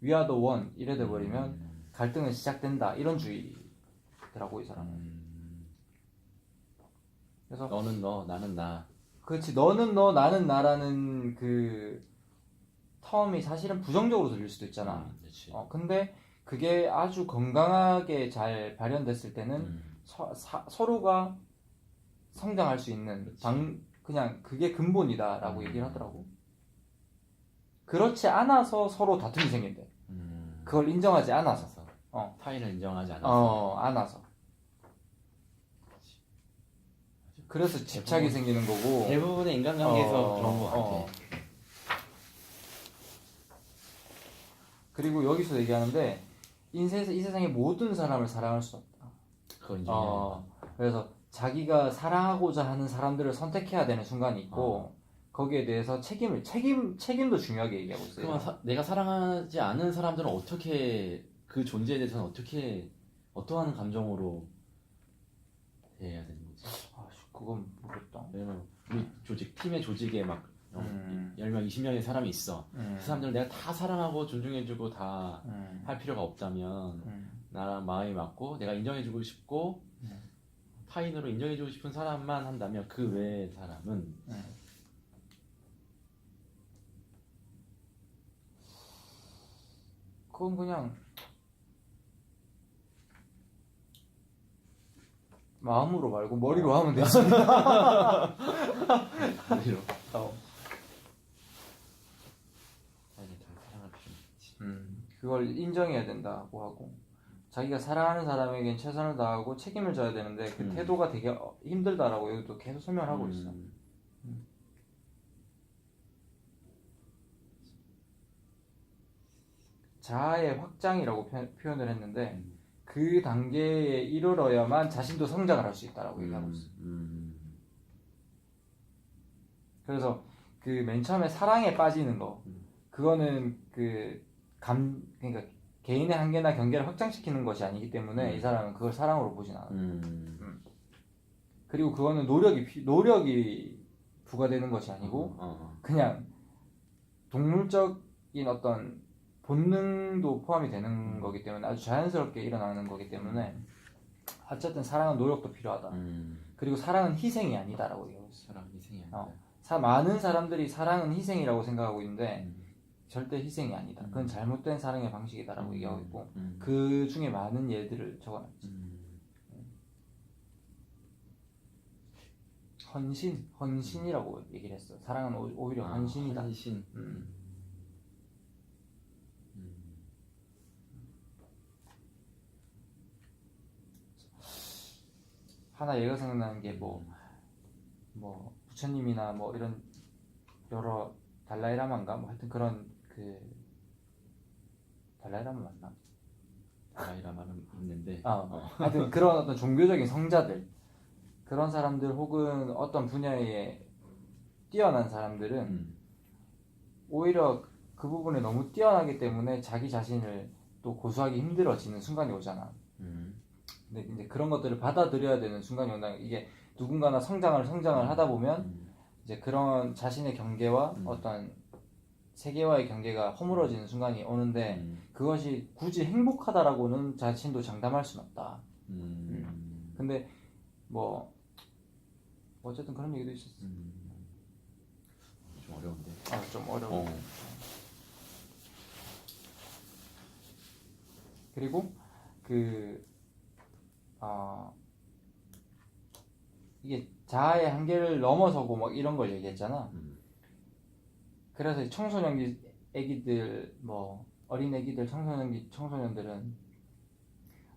We are the one 이래 돼버리면 갈등은 시작된다 이런 주의더라고 이 사람은. 그래서 너는 너, 나는 나. 그렇지, 너는 너, 나는 나라는 그 텀이 사실은 부정적으로 들릴 수도 있잖아. 그렇지. 근데 그게 아주 건강하게 잘 발현됐을 때는 서로가 성장할 수 있는 그냥 그게 근본이다라고 얘기를 하더라고. 그렇지 않아서 서로 다툼이 생긴대. 그걸 인정하지 않아서. 타인을 인정하지 않아서. 않아서. 그래서 집착이 생기는 거고. 대부분의 인간관계에서 그런 거 같아. 그리고 여기서 얘기하는데 이 세상의 모든 사람을 사랑할 수 없다. 그거 인정해. 그래서 자기가 사랑하고자 하는 사람들을 선택해야 되는 순간이 있고 거기에 대해서 책임도 중요하게 얘기하고 있어요. 그럼 내가 사랑하지 않은 사람들은 어떻게 그 존재에 대해서는 어떠한 감정으로 대해야 되는 거지? 그건 모르겠다. 왜냐면 우리 팀의 조직에 막 10명, 20명의 사람이 있어. 그 사람들을 내가 다 사랑하고 존중해주고 다 할 필요가 없다면 나랑 마음이 맞고 내가 인정해주고 싶고 타인으로 인정해주고 싶은 사람만 한다면 그 외의 사람은 그건 그냥 마음으로 말고 머리로 하면 되지. 머리로. 사랑할 필요 있지. 그걸 인정해야 된다고 하고 자기가 사랑하는 사람에겐 최선을 다하고 책임을 져야 되는데 그 태도가 되게 힘들다라고 여기도 계속 설명을 하고 있어. 자아의 확장이라고 표현을 했는데 그 단계에 이르러야만 자신도 성장을 할 수 있다라고 얘기하고 있어. 그래서 그 맨 처음에 사랑에 빠지는 거 그거는 그러니까 개인의 한계나 경계를 확장시키는 것이 아니기 때문에 이 사람은 그걸 사랑으로 보진 않아. 그리고 그거는 노력이 부과되는 것이 아니고 그냥 동물적인 어떤 본능도 포함이 되는 거기 때문에 아주 자연스럽게 일어나는 거기 때문에 어쨌든 사랑은 노력도 필요하다. 그리고 사랑은 희생이 아니다라고 얘기하고 있어. 사랑은 희생이 아니다. 많은 사람들이 사랑은 희생이라고 생각하고 있는데 절대 희생이 아니다. 그건 잘못된 사랑의 방식이다라고 얘기하고 있고 그 중에 많은 예들을 적어놨지. 헌신이라고 얘기를 했어. 사랑은 오히려 헌신이다. 헌신. 하나 예가 생각나는 게 뭐 부처님이나 뭐 이런 여러 달라이라마인가 뭐 하여튼 그런 달라이라마 맞나? 달라이라마는 있는데 하여튼 그런 어떤 종교적인 성자들 그런 사람들 혹은 어떤 분야에 뛰어난 사람들은 오히려 그 부분에 너무 뛰어나기 때문에 자기 자신을 또 고수하기 힘들어지는 순간이 오잖아. 근데 이제 그런 것들을 받아들여야 되는 순간이 온다. 이게 누군가나 성장을 하다 보면 이제 그런 자신의 경계와 어떤 세계와의 경계가 허물어지는 순간이 오는데 그것이 굳이 행복하다라고는 자신도 장담할 수는 없다. 근데 뭐 어쨌든 그런 얘기도 있었어. 좀 어려운데. 좀 어려워. 그리고 이게 자아의 한계를 넘어서고 막 이런 걸 얘기했잖아. 그래서 청소년 애기들 뭐 어린 애기들 청소년들은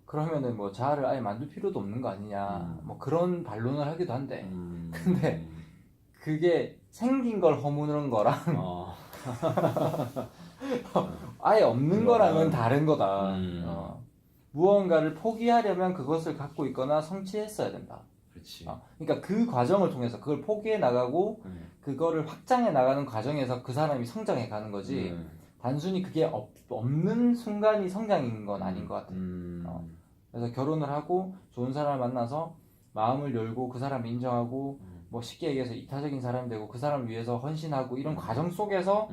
그러면은 뭐 자아를 아예 만들 필요도 없는 거 아니냐 뭐 그런 반론을 하기도 한데 근데 그게 생긴 걸 허무는 거랑 아예 없는 거랑은 다른 거다. 무언가를 포기하려면 그것을 갖고 있거나 성취했어야 된다. 그렇지. 그러니까 그 과정을 통해서 그걸 포기해 나가고 그거를 확장해 나가는 과정에서 그 사람이 성장해 가는 거지. 단순히 그게 없는 순간이 성장인 건 아닌 것 같아. 그래서 결혼을 하고 좋은 사람을 만나서 마음을 열고 그 사람을 인정하고 뭐 쉽게 얘기해서 이타적인 사람이 되고 그 사람을 위해서 헌신하고 이런 과정 속에서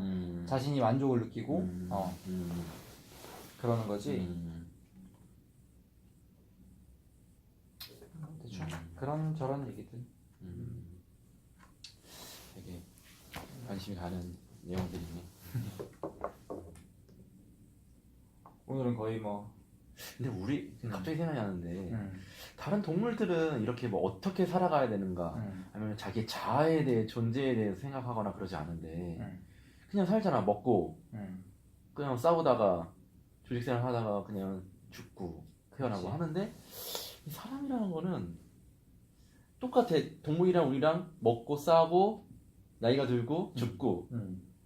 자신이 만족을 느끼고 그러는 거지. 대충 그런 저런 얘기들. 되게 관심이 가는 내용들이네. 오늘은 거의 뭐 근데 우리 갑자기 생각이 나는데 다른 동물들은 이렇게 뭐 어떻게 살아가야 되는가 아니면 자기 자아에 대해 존재에 대해서 생각하거나 그러지 않은데 그냥 살잖아. 먹고 그냥 싸우다가 조직생활 하다가 그냥 죽고 태어나고 그치. 하는데 이 사람이라는 거는 똑같아. 동물이랑 우리랑 먹고 싸고 나이가 들고 죽고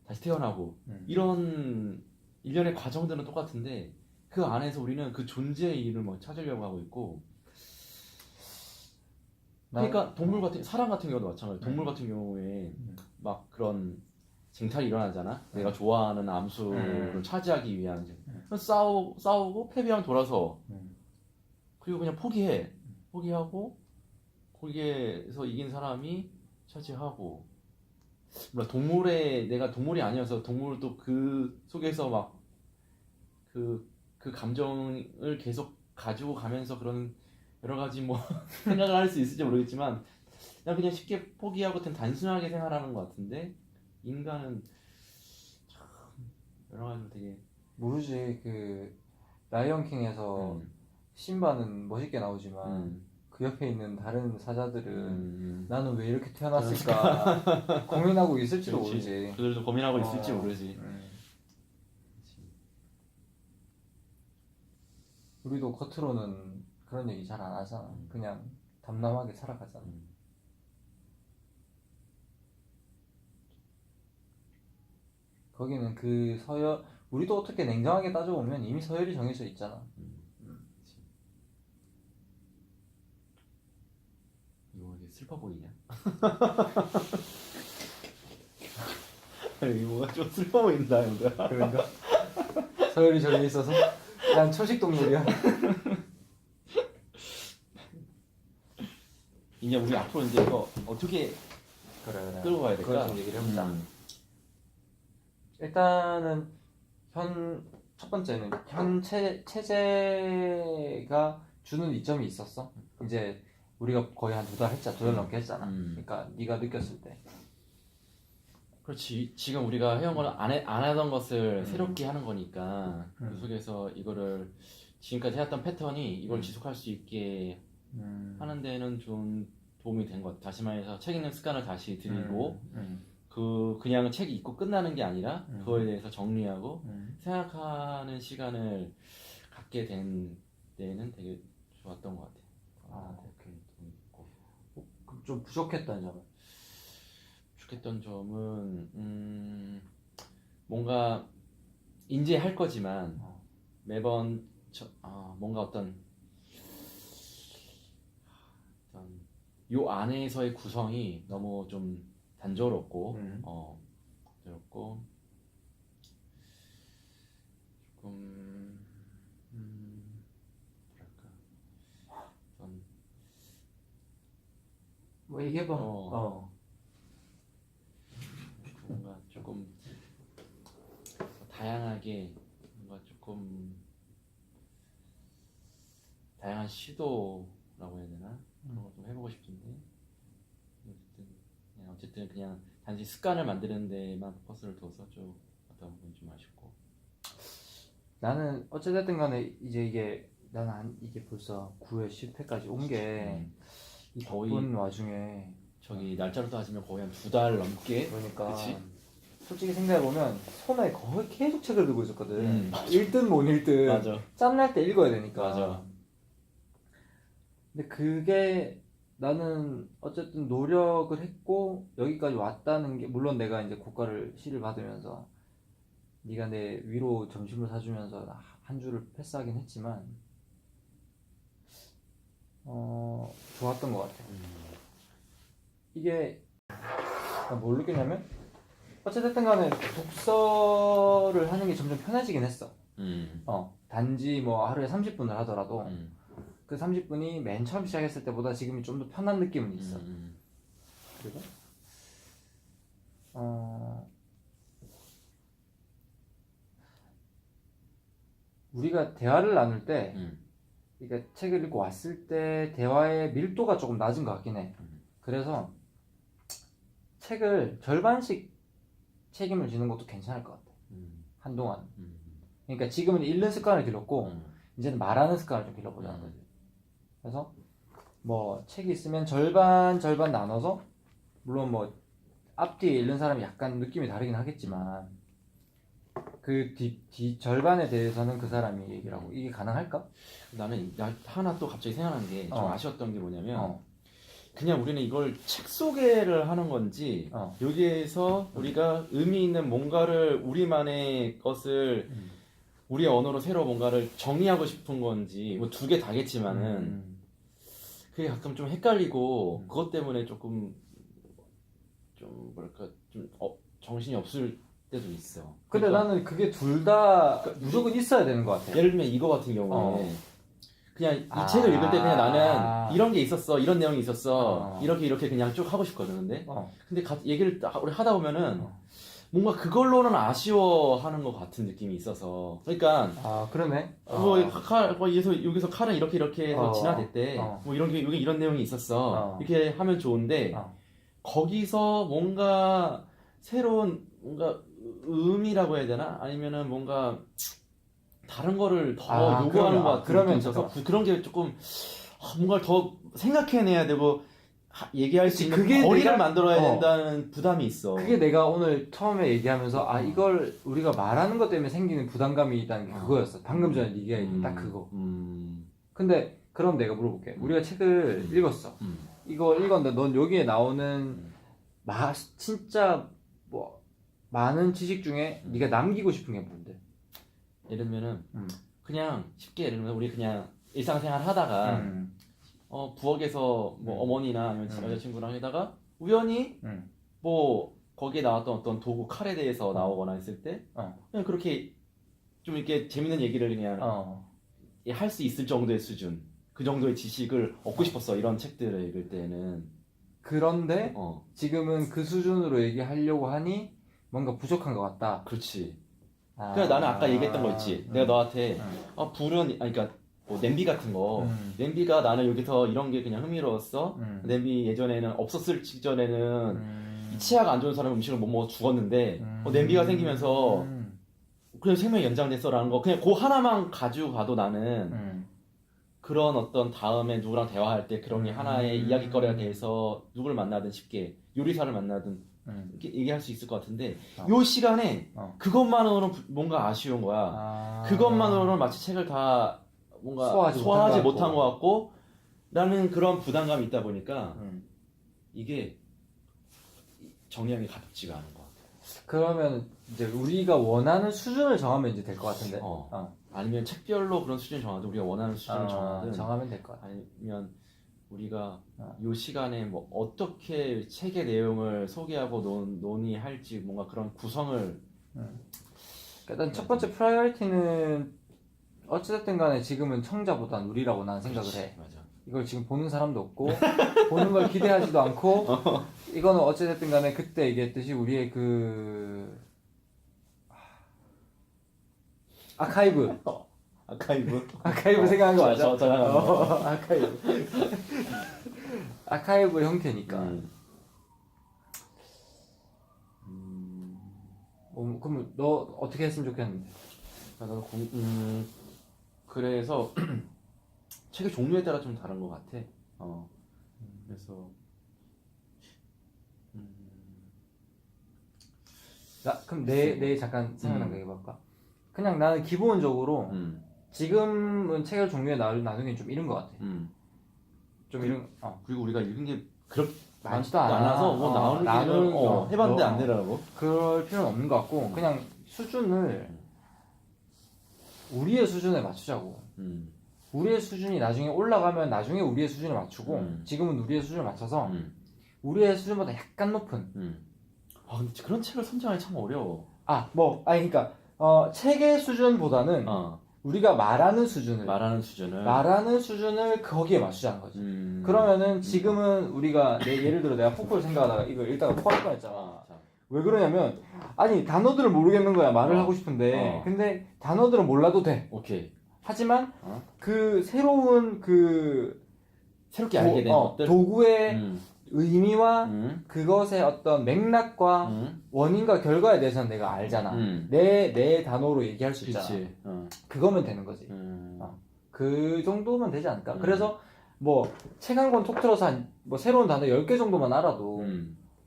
다시 태어나고 이런 일련의 과정들은 똑같은데 그 안에서 우리는 그 존재의 이유를 뭐 찾으려고 하고 있고 그러니까 동물 같은 사람 같은 경우도 마찬가지야. 동물 같은 경우에 막 그런 쟁탈이 일어나잖아. 내가 좋아하는 암수를 차지하기 위한 싸우고 패배하면 돌아서 그리고 그냥 포기하고 거기에서 이긴 사람이 차지하고 몰라 내가 동물이 아니어서 동물도 그 속에서 막 그 감정을 계속 가지고 가면서 그런 여러 가지 뭐 생각을 할 수 있을지 모르겠지만 그냥 쉽게 포기하고 단순하게 생활하는 것 같은데 인간은 참 여러 가지로 되게 모르지. 그 라이언킹에서 심바는 멋있게 나오지만 그 옆에 있는 다른 사자들은 나는 왜 이렇게 태어났을까 고민하고 있을지도 그렇지. 모르지. 그들도 고민하고 있을지 모르지. 우리도 겉으로는 그런 얘기 잘 안 하잖아. 그냥 담담하게 살아가잖아. 거기는 그 서열, 우리도 어떻게 냉정하게 따져보면 이미 서열이 정해져 있잖아. 이거 왜 슬퍼 보이냐? 이거 뭐가 좀 슬퍼 보인다, 이거. 그런가? 서열이 정해 있어서 난 초식 동물이야. 이제 우리 앞으로 이제 이거 어떻게 그래. 끌고 가야 될까? 그걸 좀 얘기를 해보자. 일단은 첫 번째는 현 체제가 주는 이점이 있었어. 이제 우리가 거의 한 2달 했잖아. 2달 넘게 했잖아. 그러니까 네가 느꼈을 때. 그렇지. 지금 우리가 해온 거는 안 하던 것을 새롭게 하는 거니까 그 속에서 이거를 지금까지 해왔던 패턴이 이걸 지속할 수 있게 하는 데는 좀 도움이 된 것 같아. 다시 말해서 책 읽는 습관을 다시 들이고 그냥 책 읽고 끝나는 게 아니라 그거에 대해서 정리하고 생각하는 시간을 갖게 된 데는 되게 좋았던 것 같아. 오케이. 그럼 좀 부족했다는 점은? 부족했던 점은 뭔가 인지할 거지만 매번 뭔가 어떤 요 안에서의 구성이 너무 좀 단조롭고 단조롭고 조금 뭐랄까 어떤 뭐 얘기해봐. 뭔가 조금 다양하게 뭔가 조금 다양한 시도라고 해야 되나 그런 걸 좀 해보고 싶은데 어쨌든 그냥 단지 습관을 만드는 데만 포커스를 둬서 좀 어떤 부분 좀 아쉽고 나는 어찌됐든 간에 이제 이게 벌써 9회 10회까지 온 게 이 거의 바쁜 와중에 저기 날짜로 따지면 거의 한 2달 넘게 그러니까 그치? 솔직히 생각해보면 손에 거의 계속 책을 들고 있었거든. 읽든 못 읽든 맞아. 짬날 때 읽어야 되니까. 맞아. 근데 그게 나는 어쨌든 노력을 했고 여기까지 왔다는 게 물론 내가 이제 고가를 시를 받으면서 네가 내 위로 점심을 사주면서 한 주를 패스하긴 했지만 좋았던 것 같아요. 이게 뭘 느꼈냐면 어쨌든 간에 독서를 하는 게 점점 편해지긴 했어. 단지 뭐 하루에 30분을 하더라도 그 30분이 맨 처음 시작했을 때보다 지금이 좀 더 편한 느낌은 있어. 그리고 우리가 대화를 나눌 때 그러니까 책을 읽고 왔을 때 대화의 밀도가 조금 낮은 것 같긴 해. 그래서 책을 절반씩 책임을 지는 것도 괜찮을 것 같아. 한동안. 그러니까 지금은 읽는 습관을 길렀고 이제는 말하는 습관을 좀 길러보자는 거지. 그래서 뭐 책이 있으면 절반 나눠서 물론 뭐 앞뒤에 읽는 사람이 약간 느낌이 다르긴 하겠지만 그 뒤 절반에 대해서는 그 사람이 얘기를 하고 이게 가능할까? 나는 하나 또 갑자기 생각나는 게 좀 아쉬웠던 게 뭐냐면 그냥 우리는 이걸 책 소개를 하는 건지 여기에서 우리가 의미 있는 뭔가를 우리만의 것을 우리의 언어로 새로 뭔가를 정의하고 싶은 건지 뭐 두 개 다겠지만은 그게 가끔 좀 헷갈리고 그것 때문에 조금 좀 뭐랄까 좀 정신이 없을 때도 있어. 근데 그러니까, 나는 그게 둘 다 무조건 있어야 되는 것 같아. 예를 들면 이거 같은 경우에 그냥 이 책을 읽을 때 그냥 나는 이런 게 있었어, 이런 내용이 있었어, 이렇게 그냥 쭉 하고 싶거든. 근데 얘기를 우리 하다 보면은 뭔가 그걸로는 아쉬워하는 것 같은 느낌이 있어서. 그러니까 그러네. 여기서 칼은 이렇게 해서 진화됐대. 뭐 이런 게 여기 이런 내용이 있었어. 이렇게 하면 좋은데 거기서 뭔가 새로운 뭔가 의미라고 해야 되나? 아니면은 뭔가 다른 거를 더 요구하는 것 같은 느낌이 있어서 그런 게 조금 뭔가를 더 생각해내야 되고 얘기할 수 있는 거리를 만들어야 된다는 부담이 있어. 그게 내가 오늘 처음에 얘기하면서 이걸 우리가 말하는 것 때문에 생기는 부담감이 있다는 게 그거였어. 방금 전에 네가 얘기한 딱 그거. 근데 그럼 내가 물어볼게. 우리가 책을 읽었어. 이거 읽었는데 넌 여기에 나오는 진짜 뭐 많은 지식 중에 네가 남기고 싶은 게 뭔데? 예를 들면은 그냥 쉽게 예를 들면 우리 그냥 일상생활 하다가 부엌에서 뭐 어머니나 아니면 여자친구랑 하다가 우연히 뭐 거기에 나왔던 어떤 도구 칼에 대해서 나오거나 했을 때 그냥 그렇게 좀 이렇게 재밌는 얘기를 그냥 할 수 있을 정도의 수준, 그 정도의 지식을 얻고 싶었어. 이런 책들을 읽을 때는. 그런데 지금은 그 수준으로 얘기하려고 하니 뭔가 부족한 것 같다. 그렇지. 그러니까 나는 아까 얘기했던 거 있지. 내가 너한테 불은 그러니까 뭐 냄비 같은 거 냄비가 나는 여기서 이런 게 그냥 흥미로웠어. 냄비 예전에는 없었을 직전에는 이 치아가 안 좋은 사람은 음식을 못 먹어 죽었는데 냄비가 생기면서 그냥 생명이 연장됐어라는 거 그냥 그 하나만 가지고 가도 나는 그런 어떤 다음에 누구랑 대화할 때 그런 게 하나의 이야기거리가 돼서 누구를 만나든 쉽게 요리사를 만나든 이렇게 얘기할 수 있을 것 같은데 요 시간에 그것만으로는 뭔가 아쉬운 거야. 그것만으로는 마치 책을 다 뭔가 소화하지 못한 것 같고 라는 그런 부담감이 있다 보니까 이게 정리하기 가볍지가 않은 것 같아요. 그러면 이제 우리가 원하는 수준을 정하면 이제 될 것 같은데. 아니면 책별로 그런 수준을 정하든 우리가 원하는 수준을 정하면 될 것 같아. 아니면 우리가 요 시간에 뭐 어떻게 책의 내용을 소개하고 논의할지 뭔가 그런 구성을 일단 첫 번째 프라이어리티는 어찌됐든 간에 지금은 청자보단 우리라고 나는 생각을 해. 맞아. 이걸 지금 보는 사람도 없고 보는 걸 기대하지도 않고 이거는 어찌됐든 간에 그때 얘기했듯이 우리의 그 아카이브 생각한 거 맞아? 아카이브 형태니까. 그럼 너 어떻게 했으면 좋겠는데? 나도 그래서 책의 종류에 따라 좀 다른 것 같아. 그래서 그럼 내 잠깐 생각난 거 해볼까? 그냥 나는 기본적으로 지금은 책의 종류에 나누기는 좀 이른 것 같아. 좀 이른. 그리고 우리가 읽은 게 그렇게 많지도 않아서 뭐 나누기는 해봤는데 안 되더라고. 그럴 필요는 없는 것 같고 그냥 수준을 우리의 수준에 맞추자고. 우리의 수준이 나중에 올라가면 나중에 우리의 수준을 맞추고 지금은 우리의 수준을 맞춰서 우리의 수준보다 약간 높은 아 근데 그런 책을 선정하기 참 어려워. 그러니까 책의 수준보다는 우리가 말하는 수준을 거기에 맞추자는 거지. 그러면은 지금은 우리가 예를 들어 내가 폭포를 생각하다가 이거 읽다가 토할 뻔했잖아. 왜 그러냐면 아니 단어들을 모르겠는 거야. 말을 하고 싶은데 근데 단어들은 몰라도 돼. 오케이. 하지만 그 새로운 새롭게 알게 된 것들 도구의 의미와 그것의 어떤 맥락과 원인과 결과에 대해서는 내가 알잖아. 내 단어로 얘기할 수 있잖아. 그거면 되는 거지. 그 정도면 되지 않을까? 그래서 뭐 책 한 권 톡 틀어서 뭐 새로운 단어 10개 정도만 알아도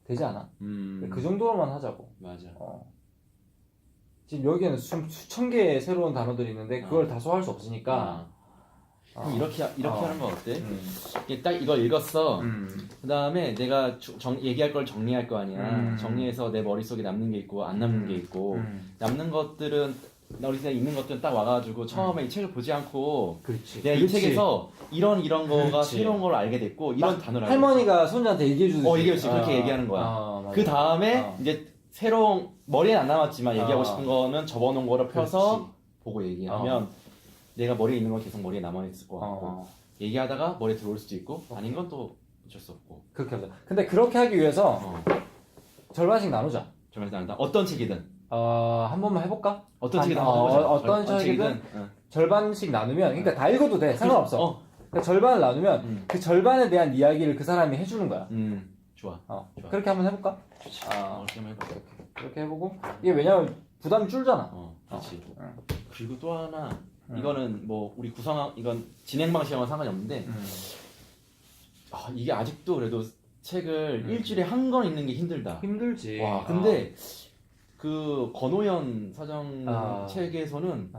되지 않아? 그 정도로만 하자고. 맞아. 지금 여기에는 수천 개의 새로운 단어들이 있는데 그걸 다 소화할 수 없으니까 그럼 이렇게 하는 건 어때? 이게 딱 이걸 읽었어. 그 다음에 내가 얘기할 걸 정리할 거 아니야. 정리해서 내 머릿속에 남는 게 있고 안 남는 게 있고 남는 것들은 어디서 있는 것들은 딱 와가지고 처음에 이 책을 보지 않고 내가 이 책에서 이런 거가 새로운 걸 알게 됐고 이런 단어를 알게 할머니가 손자한테 얘기해 주듯이 얘기해주지. 그렇게 얘기하는 거야. 그 다음에 이제 새로운 머리엔 안 남았지만 얘기하고 싶은 거는 접어놓은 거를 펴서 보고 얘기하면 내가 머리에 있는 건 계속 머리에 남아있을 것 같고 얘기하다가 머리에 들어올 수도 있고 아닌 건 또 어쩔 수 없고 그렇게 하자. 근데 그렇게 하기 위해서 절반씩 나누자. 절반씩 나눈다. 어떤 책이든 한 번만 해볼까? 어떤 책이든 어떤 책이든 절반씩 나누면 그러니까 다 읽어도 돼. 상관없어. 그러니까 절반을 나누면 그 절반에 대한 이야기를 그 사람이 해주는 거야. 좋아. 좋아. 그렇게 한번 해볼까? 그렇게 한번 해볼게. 그렇게 해보고 이게 왜냐면 부담이 줄잖아. 그렇지. 그리고 또 하나 이거는 뭐 우리 이건 진행 방식하고는 상관이 없는데 이게 아직도 그래도 책을 일주일에 한 권 읽는 게 힘들다. 힘들지. 와 근데 그 권오연 사장 책에서는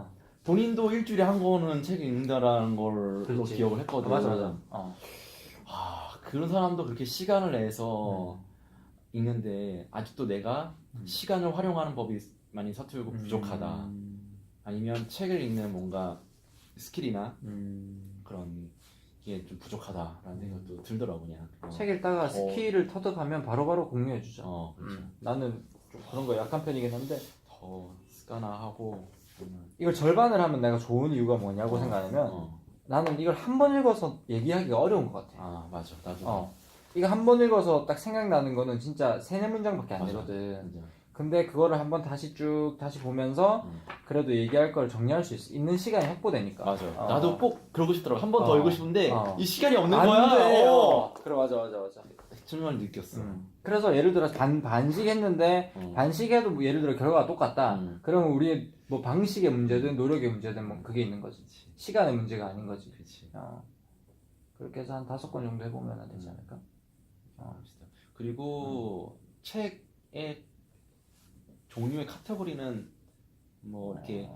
본인도 일주일에 한 권은 책 읽는다라는 걸로 기억을 했거든. 맞아. 그런 사람도 그렇게 시간을 내서 읽는데 아직도 내가 시간을 활용하는 법이 많이 서툴고 부족하다. 아니면 책을 읽는 뭔가 스킬이나 그런 게 좀 부족하다라는 생각도 들더라고 그냥. 책 읽다가 스킬을 터득하면 바로바로 공유해주자. 그렇죠. 나는 좀 그런 거 약한 편이긴 한데 더 습관화하고 이걸 절반을 하면 내가 좋은 이유가 뭐냐고 생각하면 나는 이걸 한 번 읽어서 얘기하기가 어려운 것 같아. 맞아. 나도. 이거 한 번 읽어서 딱 생각나는 거는 진짜 3-4문장밖에 안 되거든. 맞아. 근데 그거를 한번 다시 보면서 그래도 얘기할 걸 정리할 수 있는 시간이 확보되니까. 맞아. 나도 꼭 그러고 싶더라고. 한 번 더 읽고 싶은데 이 시간이 없는 안 거야. 돼. 그래 맞아. 정말 느꼈어. 그래서 예를 들어 반씩 했는데 반씩해도 뭐 예를 들어 결과가 똑같다. 그러면 우리의 뭐 방식의 문제든 노력의 문제든 뭐 그게 있는 거지. 시간의 문제가 아닌 거지. 그렇지. 그렇게 해서 한 5권 정도 해보면 되지 않을까? 그리고 책의 종류의 카테고리는 뭐 이렇게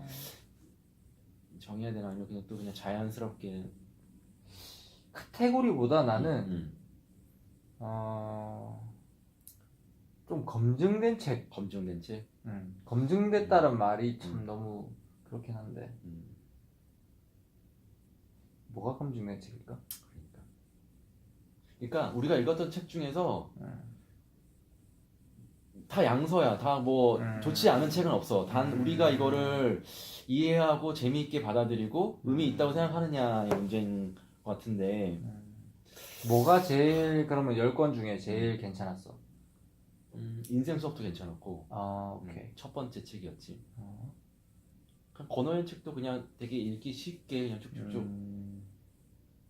정해야 되나 아니면 그냥 또 그냥 자연스럽게 카테고리보다 나는 좀 검증된 책. 검증됐다는 말이 참 너무 그렇긴 한데 뭐가 검증된 책일까? 그러니까 우리가 읽었던 책 중에서 다 양서야. 다 뭐 좋지 않은 책은 없어. 단 우리가 이거를 이해하고 재미있게 받아들이고 의미 있다고 생각하느냐의 문제인 것 같은데 뭐가 제일 그러면 10권 중에 제일 괜찮았어? 인생 수업도 괜찮았고 오케이. 첫 번째 책이었지. 권오연 책도 그냥 되게 읽기 쉽게 그냥 쭉쭉쭉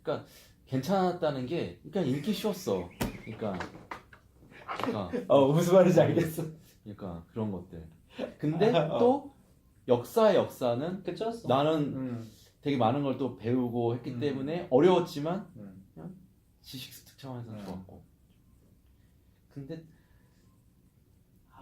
그러니까 괜찮았다는 게 그냥 읽기 쉬웠어. 그러니까 무슨 말인지 알겠어. 그러니까 그런 것들. 근데 또 역사는 그쵸? 나는 되게 많은 걸 또 배우고 했기 때문에 어려웠지만 그냥 지식 습득 차원에서 좋았고. 근데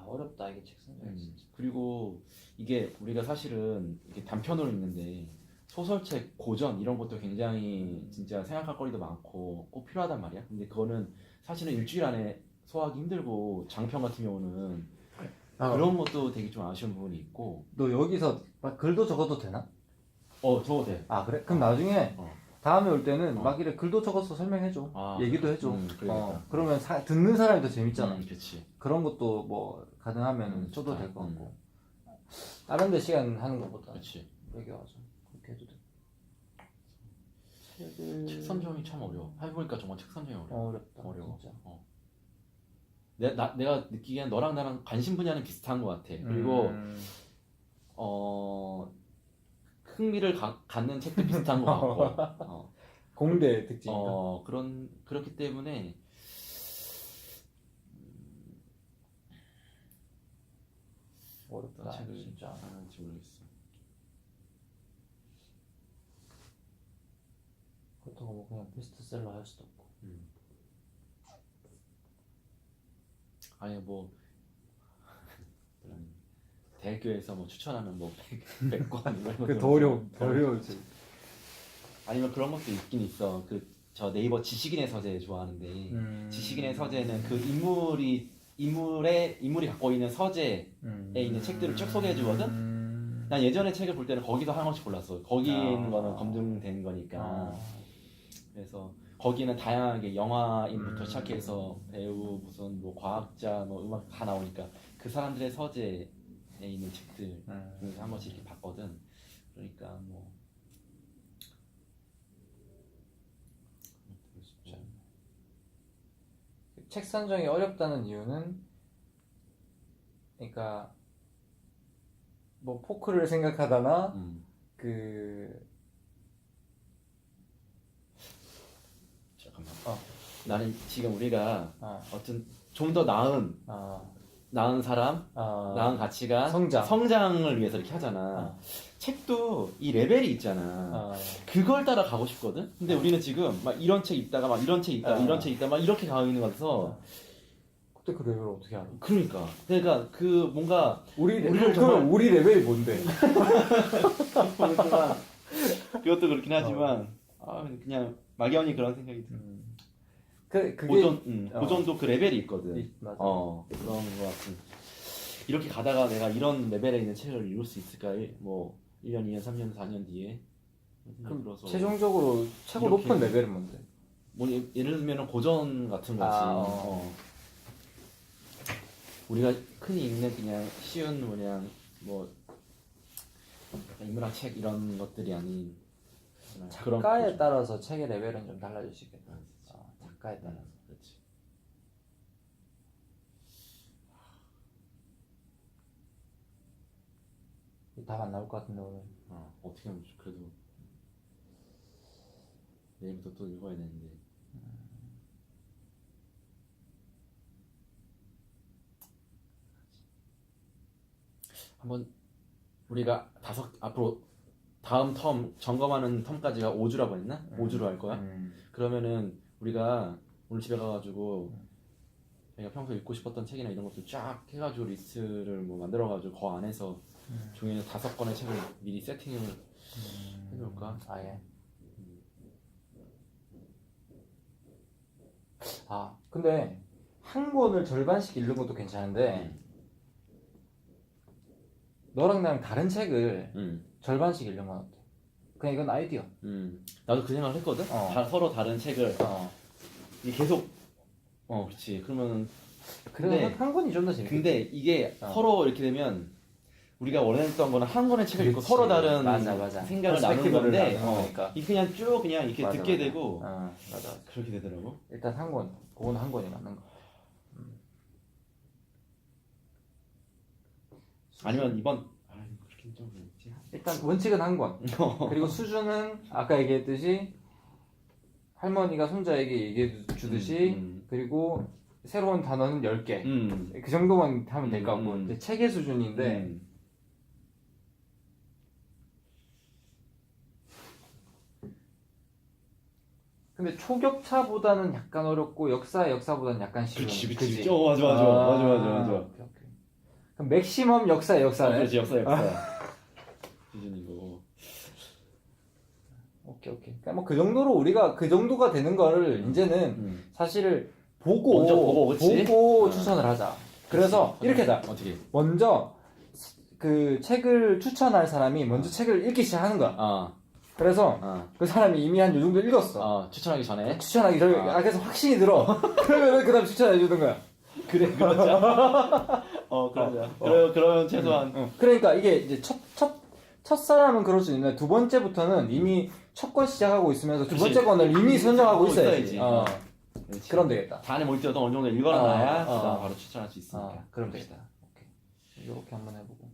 어렵다 이게 책 선정이. 그리고 이게 우리가 사실은 이게 단편으로 읽는데 소설책, 고전 이런 것도 굉장히 진짜 생각할 거리도 많고 꼭 필요하단 말이야. 근데 그거는 사실은 일주일 안에 소화하기 힘들고 장편 같은 경우는 그런 것도 되게 좀 아쉬운 부분이 있고. 너 여기서 막 글도 적어도 되나? 적어도 돼. 아 그래? 그럼 나중에 다음에 올 때는 어. 막 이래 글도 적어서 설명해줘. 얘기도 해줘. 그러니까. 그러면 듣는 사람이 더 재밌잖아. 그렇지. 그런 것도 뭐 가능하면 쳐도 좋다. 될 것 같고. 다른 데 시간 하는 것보다 그렇지. 여기 와서 그렇게 해도 돼. 책 선정이 참 어려워. 해보니까 정말 책 선정이 어려워. 어렵다. 어려워. 진짜. 내가 느끼기엔 너랑 나랑 관심 분야는 비슷한 것 같아. 그리고 흥미를 갖는 책도 비슷한 것 같고. 공대 특징인가? 그렇기 때문에 어렵다. 책을 진짜. 할지 모르겠어. 그렇다고 뭐 그냥 베스트셀러 할 수도 없고. 아니 뭐 대학교에서 뭐 추천하는 뭐 백권 이런 거. 더 어려울지. 아니면 그런 것도 있긴 있어. 저 네이버 지식인의 서재 좋아하는데 지식인의 서재는 그 인물이 갖고 있는 서재에 있는 책들을 쭉 소개해 주거든. 난 예전에 책을 볼 때는 거기서 한 권씩 골랐어. 거기 있는 거는 검증된 거니까. 그래서 거기는 다양하게 영화인부터 시작해서 배우 무슨 뭐 과학자 뭐 음악 다 나오니까 그 사람들의 서재에 있는 책들 한 번씩 이렇게 봤거든. 그러니까 뭐 책 선정이 어렵다는 이유는 그러니까 뭐 포크를 생각하다나 잠깐만. 나는 지금 우리가 어떤 좀 더 나은 사람, 나은 가치가 성장을 위해서 이렇게 하잖아. 책도 이 레벨이 있잖아. 그걸 따라 가고 싶거든. 근데 우리는 지금 막 이런 책 읽다가 막 이런 책 읽다가 이런 책 읽다가 막 이렇게 가고 있는 거라서. 그때 그 레벨을 어떻게 알아? 그러니까 그 뭔가 우리를 정말 우리 레벨이 뭔데? 그것도 그렇긴 하지만 그냥 막연히 그런 생각이 들어. 그게 고전도 그 레벨이 있거든. 맞아. 그런 거 같은. 이렇게 가다가 내가 이런 레벨에 있는 책을 읽을 수 있을까? 뭐 1년, 2년, 3년, 4년 뒤에. 그럼 들어서 최종적으로 최고 높은 레벨은 뭔데? 뭐 예를 들면 고전 같은 거지. 우리가 흔히 읽는 그냥 쉬운 그냥 뭐 인문학 책 이런 것들이 아닌 작가에 따라서 책의 레벨은 좀 달라질 수 있겠다. 작가에 따라서. 그렇지. 답 안 나올 것 같은데 오늘. 어떻게 하면 그래도 내일부터 또 읽어야 되는데. 한번 우리가 앞으로 다음 텀 점검하는 텀까지가 5주라고 했나? 5주로 할 거야? 그러면은 우리가 오늘 집에 가가지고 내가 평소 읽고 싶었던 책이나 이런 것들 쫙 해가지고 리스트를 뭐 만들어가지고 그 안에서 종이에 5권의 책을 미리 세팅을 해놓을까? 아예. 근데 한 권을 절반씩 읽는 것도 괜찮은데 너랑 나랑 다른 책을 절반씩 읽는 건 어때? 그냥 이건 아이디어. 나도 그 생각을 했거든. 서로 다른 책을 이게 계속 그렇지. 그러면 그래 한 권이 좀 더 재밌겠지. 근데 이게 서로 이렇게 되면 우리가 원했던 거는 한 권의 책을 읽고 서로 다른 맞아. 생각을 나누는 건데 거니까. 이 그냥 쭉 그냥 이렇게 듣게 되고 맞아. 그렇게 되더라고. 일단 한 권, 그건 한 권이 맞는 거. 아니면 이번 그렇게 좀 그렇지. 일단 원칙은 한 권. 그리고 수준은 아까 얘기했듯이 할머니가 손자에게 얘기해 주듯이 그리고 새로운 단어는 10개. 그 정도만 하면 될 것 같고 이제 체계 수준인데 근데 초격차보다는 약간 어렵고 역사보다는 약간 쉬운. 그치. 맞아. 오케이. 그럼 맥시멈 역사네. 그렇지 역사. 수준이고. 오케이. 그러니까 뭐 그 정도로 우리가 그 정도가 되는 거를 이제는 사실 먼저 보고 추천을 하자. 그래서 이렇게 하자. 어떻게? 먼저 그 책을 추천할 사람이 먼저 책을 읽기 시작하는 거야. 그래서 그 사람이 이미 한 요 정도 읽었어. 추천하기 전에. 추천하기 전에 그래서 확신이 들어. 그러면은 그다음 추천해 주는 거야. 그래, 그러자. 그러자. 그러면 최소한. 그러니까 이게 이제 첫 사람은 그럴 수 있는데 두 번째부터는 이미 첫 권 시작하고 있으면서 두 번째 권을 이미 선정하고 있어야지. 그럼 되겠다. 단에 뭘 뛰어도 어느 정도 읽어놔야 그다음 바로 추천할 수 있으니까. 그럼 되겠다. 오케이. 이렇게 한번 해보고.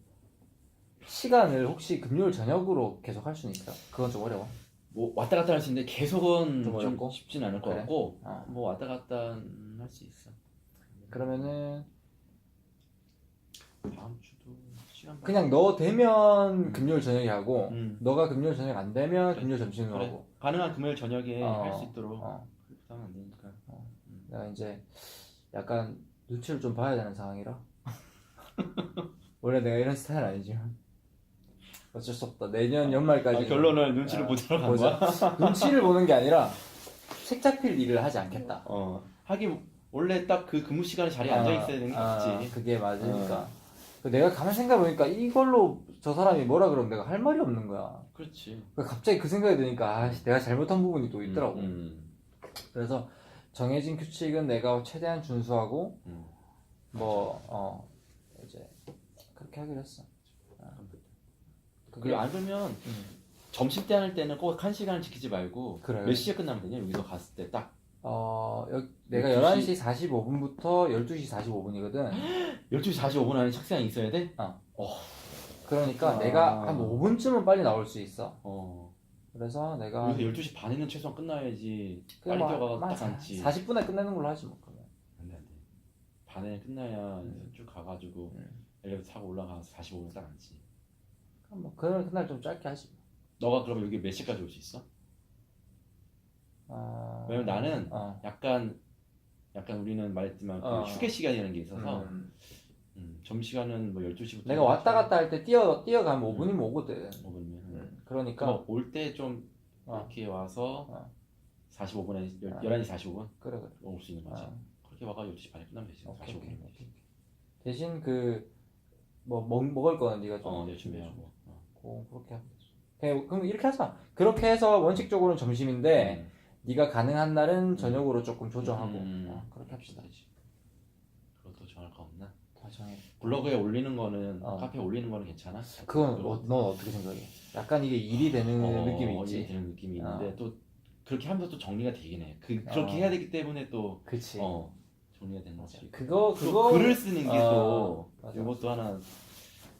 시간을 혹시 금요일 저녁으로 계속 할 수는 있어? 그건 좀 어려워. 뭐 왔다 갔다 할 수 있는데 계속은 좀 어렵고? 쉽진 않을 것 그래? 같고 뭐 왔다 갔다 할 수 있어. 그러면은 다음 주도 시간 그냥 너 되면 금요일 저녁에 하고 너가 금요일 저녁 안 되면 그래. 금요일 점심으로 그래. 하고 가능한 금요일 저녁에 할 수 있도록 그렇게 하면 안 되니까. 내가 이제 약간 눈치를 좀 봐야 되는 상황이라 원래 내가 이런 스타일 아니지만 어쩔 수 없다. 내년 연말까지 결론은 눈치를 보도록 한 거야? 눈치를 보는 게 아니라 책 잡힐 일을 하지 않겠다. 하긴 원래 딱 그 근무 시간에 자리에 앉아 있어야 되는 게 맞지. 그게 맞으니까. 내가 가만 생각해보니까 이걸로 저 사람이 뭐라 그러면 내가 할 말이 없는 거야. 그렇지. 갑자기 그 생각이 드니까 내가 잘못한 부분이 또 있더라고. 그래서 정해진 규칙은 내가 최대한 준수하고 이제 그렇게 하기로 했어. 그게 안 그러면 점심 때 할 때는 꼭 한 시간을 지키지 말고 그래. 몇 시에 끝나면 되냐? 여기서 갔을 때 딱. 내가 11시 45분부터 12시 45분이거든. 12시 45분 안에 책상에 있어야 돼? 그러니까 내가 한 5분쯤은 빨리 나올 수 있어. 그래서 내가 여기서 12시 반에는 최소한 끝나야지. 빨리 뛰어가서 딱 앉지. 40분에 끝내는 걸로 하지 뭐. 그러면. 안 돼. 반에 끝나야 쭉 가가지고 엘리베이터 타고 올라가서 45분 딱 앉지. 그럼 뭐 그날 좀 짧게 하지. 너가 그러면 여기 몇 시까지 올 수 있어? 왜냐면 나는 약간 우리는 말했지만 그 휴게 시간이라는 게 있어서 점심시간은 뭐 12시부터 내가 왔다 갔다 할 때 뛰어가면 5분이면 오거든. 5분이면 그러니까 올 때 좀 이렇게 와서 45분에 11시 45분 그래 올 수 있는 거지. 그렇게 와가 12시 반에 끝나면 되지. 45분. 대신 먹을 거는 네가 좀 내가 준비하고. 그렇게 하면 되지. 그럼 이렇게 하자. 그렇게 해서 원칙적으로는 점심인데 네가 가능한 날은 저녁으로 조금 조정하고 그렇게 합시다. 그것도 정할 거 없나? 다 정해. 블로그에 올리는 거는 카페에 올리는 거는 괜찮아? 그건 넌 어떻게 생각해? 약간 이게 일이 되는 느낌이 있지. 일이 되는 느낌이 있는데 또 그렇게 하면서 또 정리가 되긴 해. 그렇게 해야 되기 때문에 또 그치. 정리가 되는 거지. 그거 글을 쓰는 게 또 이것도 하나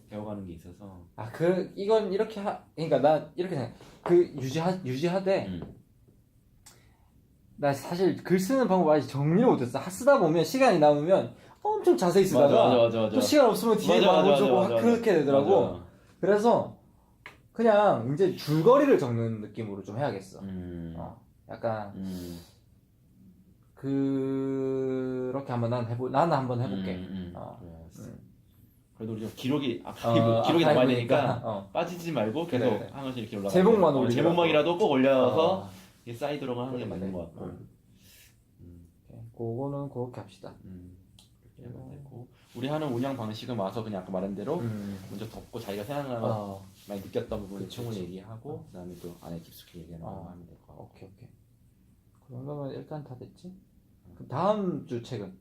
배워가는 게 있어서. 이건 이렇게 그러니까 나 이렇게 생각해. 유지하되 나 사실 글 쓰는 방법 아직 정리를 못했어. 쓰다 보면 시간이 남으면 엄청 자세히 쓰다가 맞아. 또 시간 없으면 뒤에 막아주고 그렇게 되더라고. 맞아. 그래서 그냥 이제 줄거리를 적는 느낌으로 좀 해야겠어. 약간 그렇게 한번 나는 한번 해볼게. 그래도 우리 기록이 기록이 남아야 되니까 빠지지 말고 계속 그래. 한 번씩 이렇게 올라가. 제목만 올리고 제목만이라도 꼭 올려서 쌓이도록 하는 게 맞는 것 같고. 그거는 그렇게 합시다. 그렇게 하면 되고. 우리 하는 운영 방식은 와서 그냥 아까 말한 대로 먼저 덮고 자기가 생각나서 많이 느꼈던 부분을 충분히 얘기하고 그다음에 또 안에 깊숙이 얘기하는 거 하면 될 것 같고. 오케이. 그러면 일단 다 됐지? 그럼 다음 주 책은?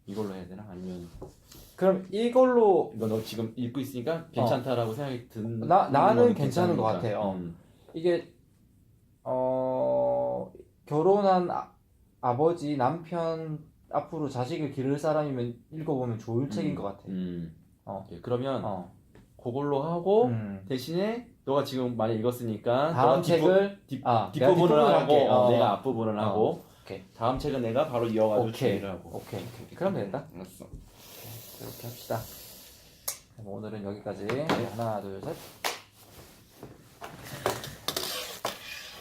이걸로 해야 되나? 아니면 그럼 이걸로 이거 너 지금 읽고 있으니까 괜찮다라고 생각이 든 나는 괜찮은 것 같아. 이게 결혼한 아버지 남편 앞으로 자식을 기를 사람이면 읽어보면 좋을 책인 것 같아. 네, 그러면 그걸로 하고 대신에 너가 지금 많이 읽었으니까 다음 책을 뒷부분을 하고 내가 앞부분을 하고 오케이. 다음 책은 내가 바로 이어가지고 준비를 하고. 오케이. 그럼 되겠다. 알았어. 그렇게 합시다. 그럼 오늘은 여기까지. 하나, 둘, 셋.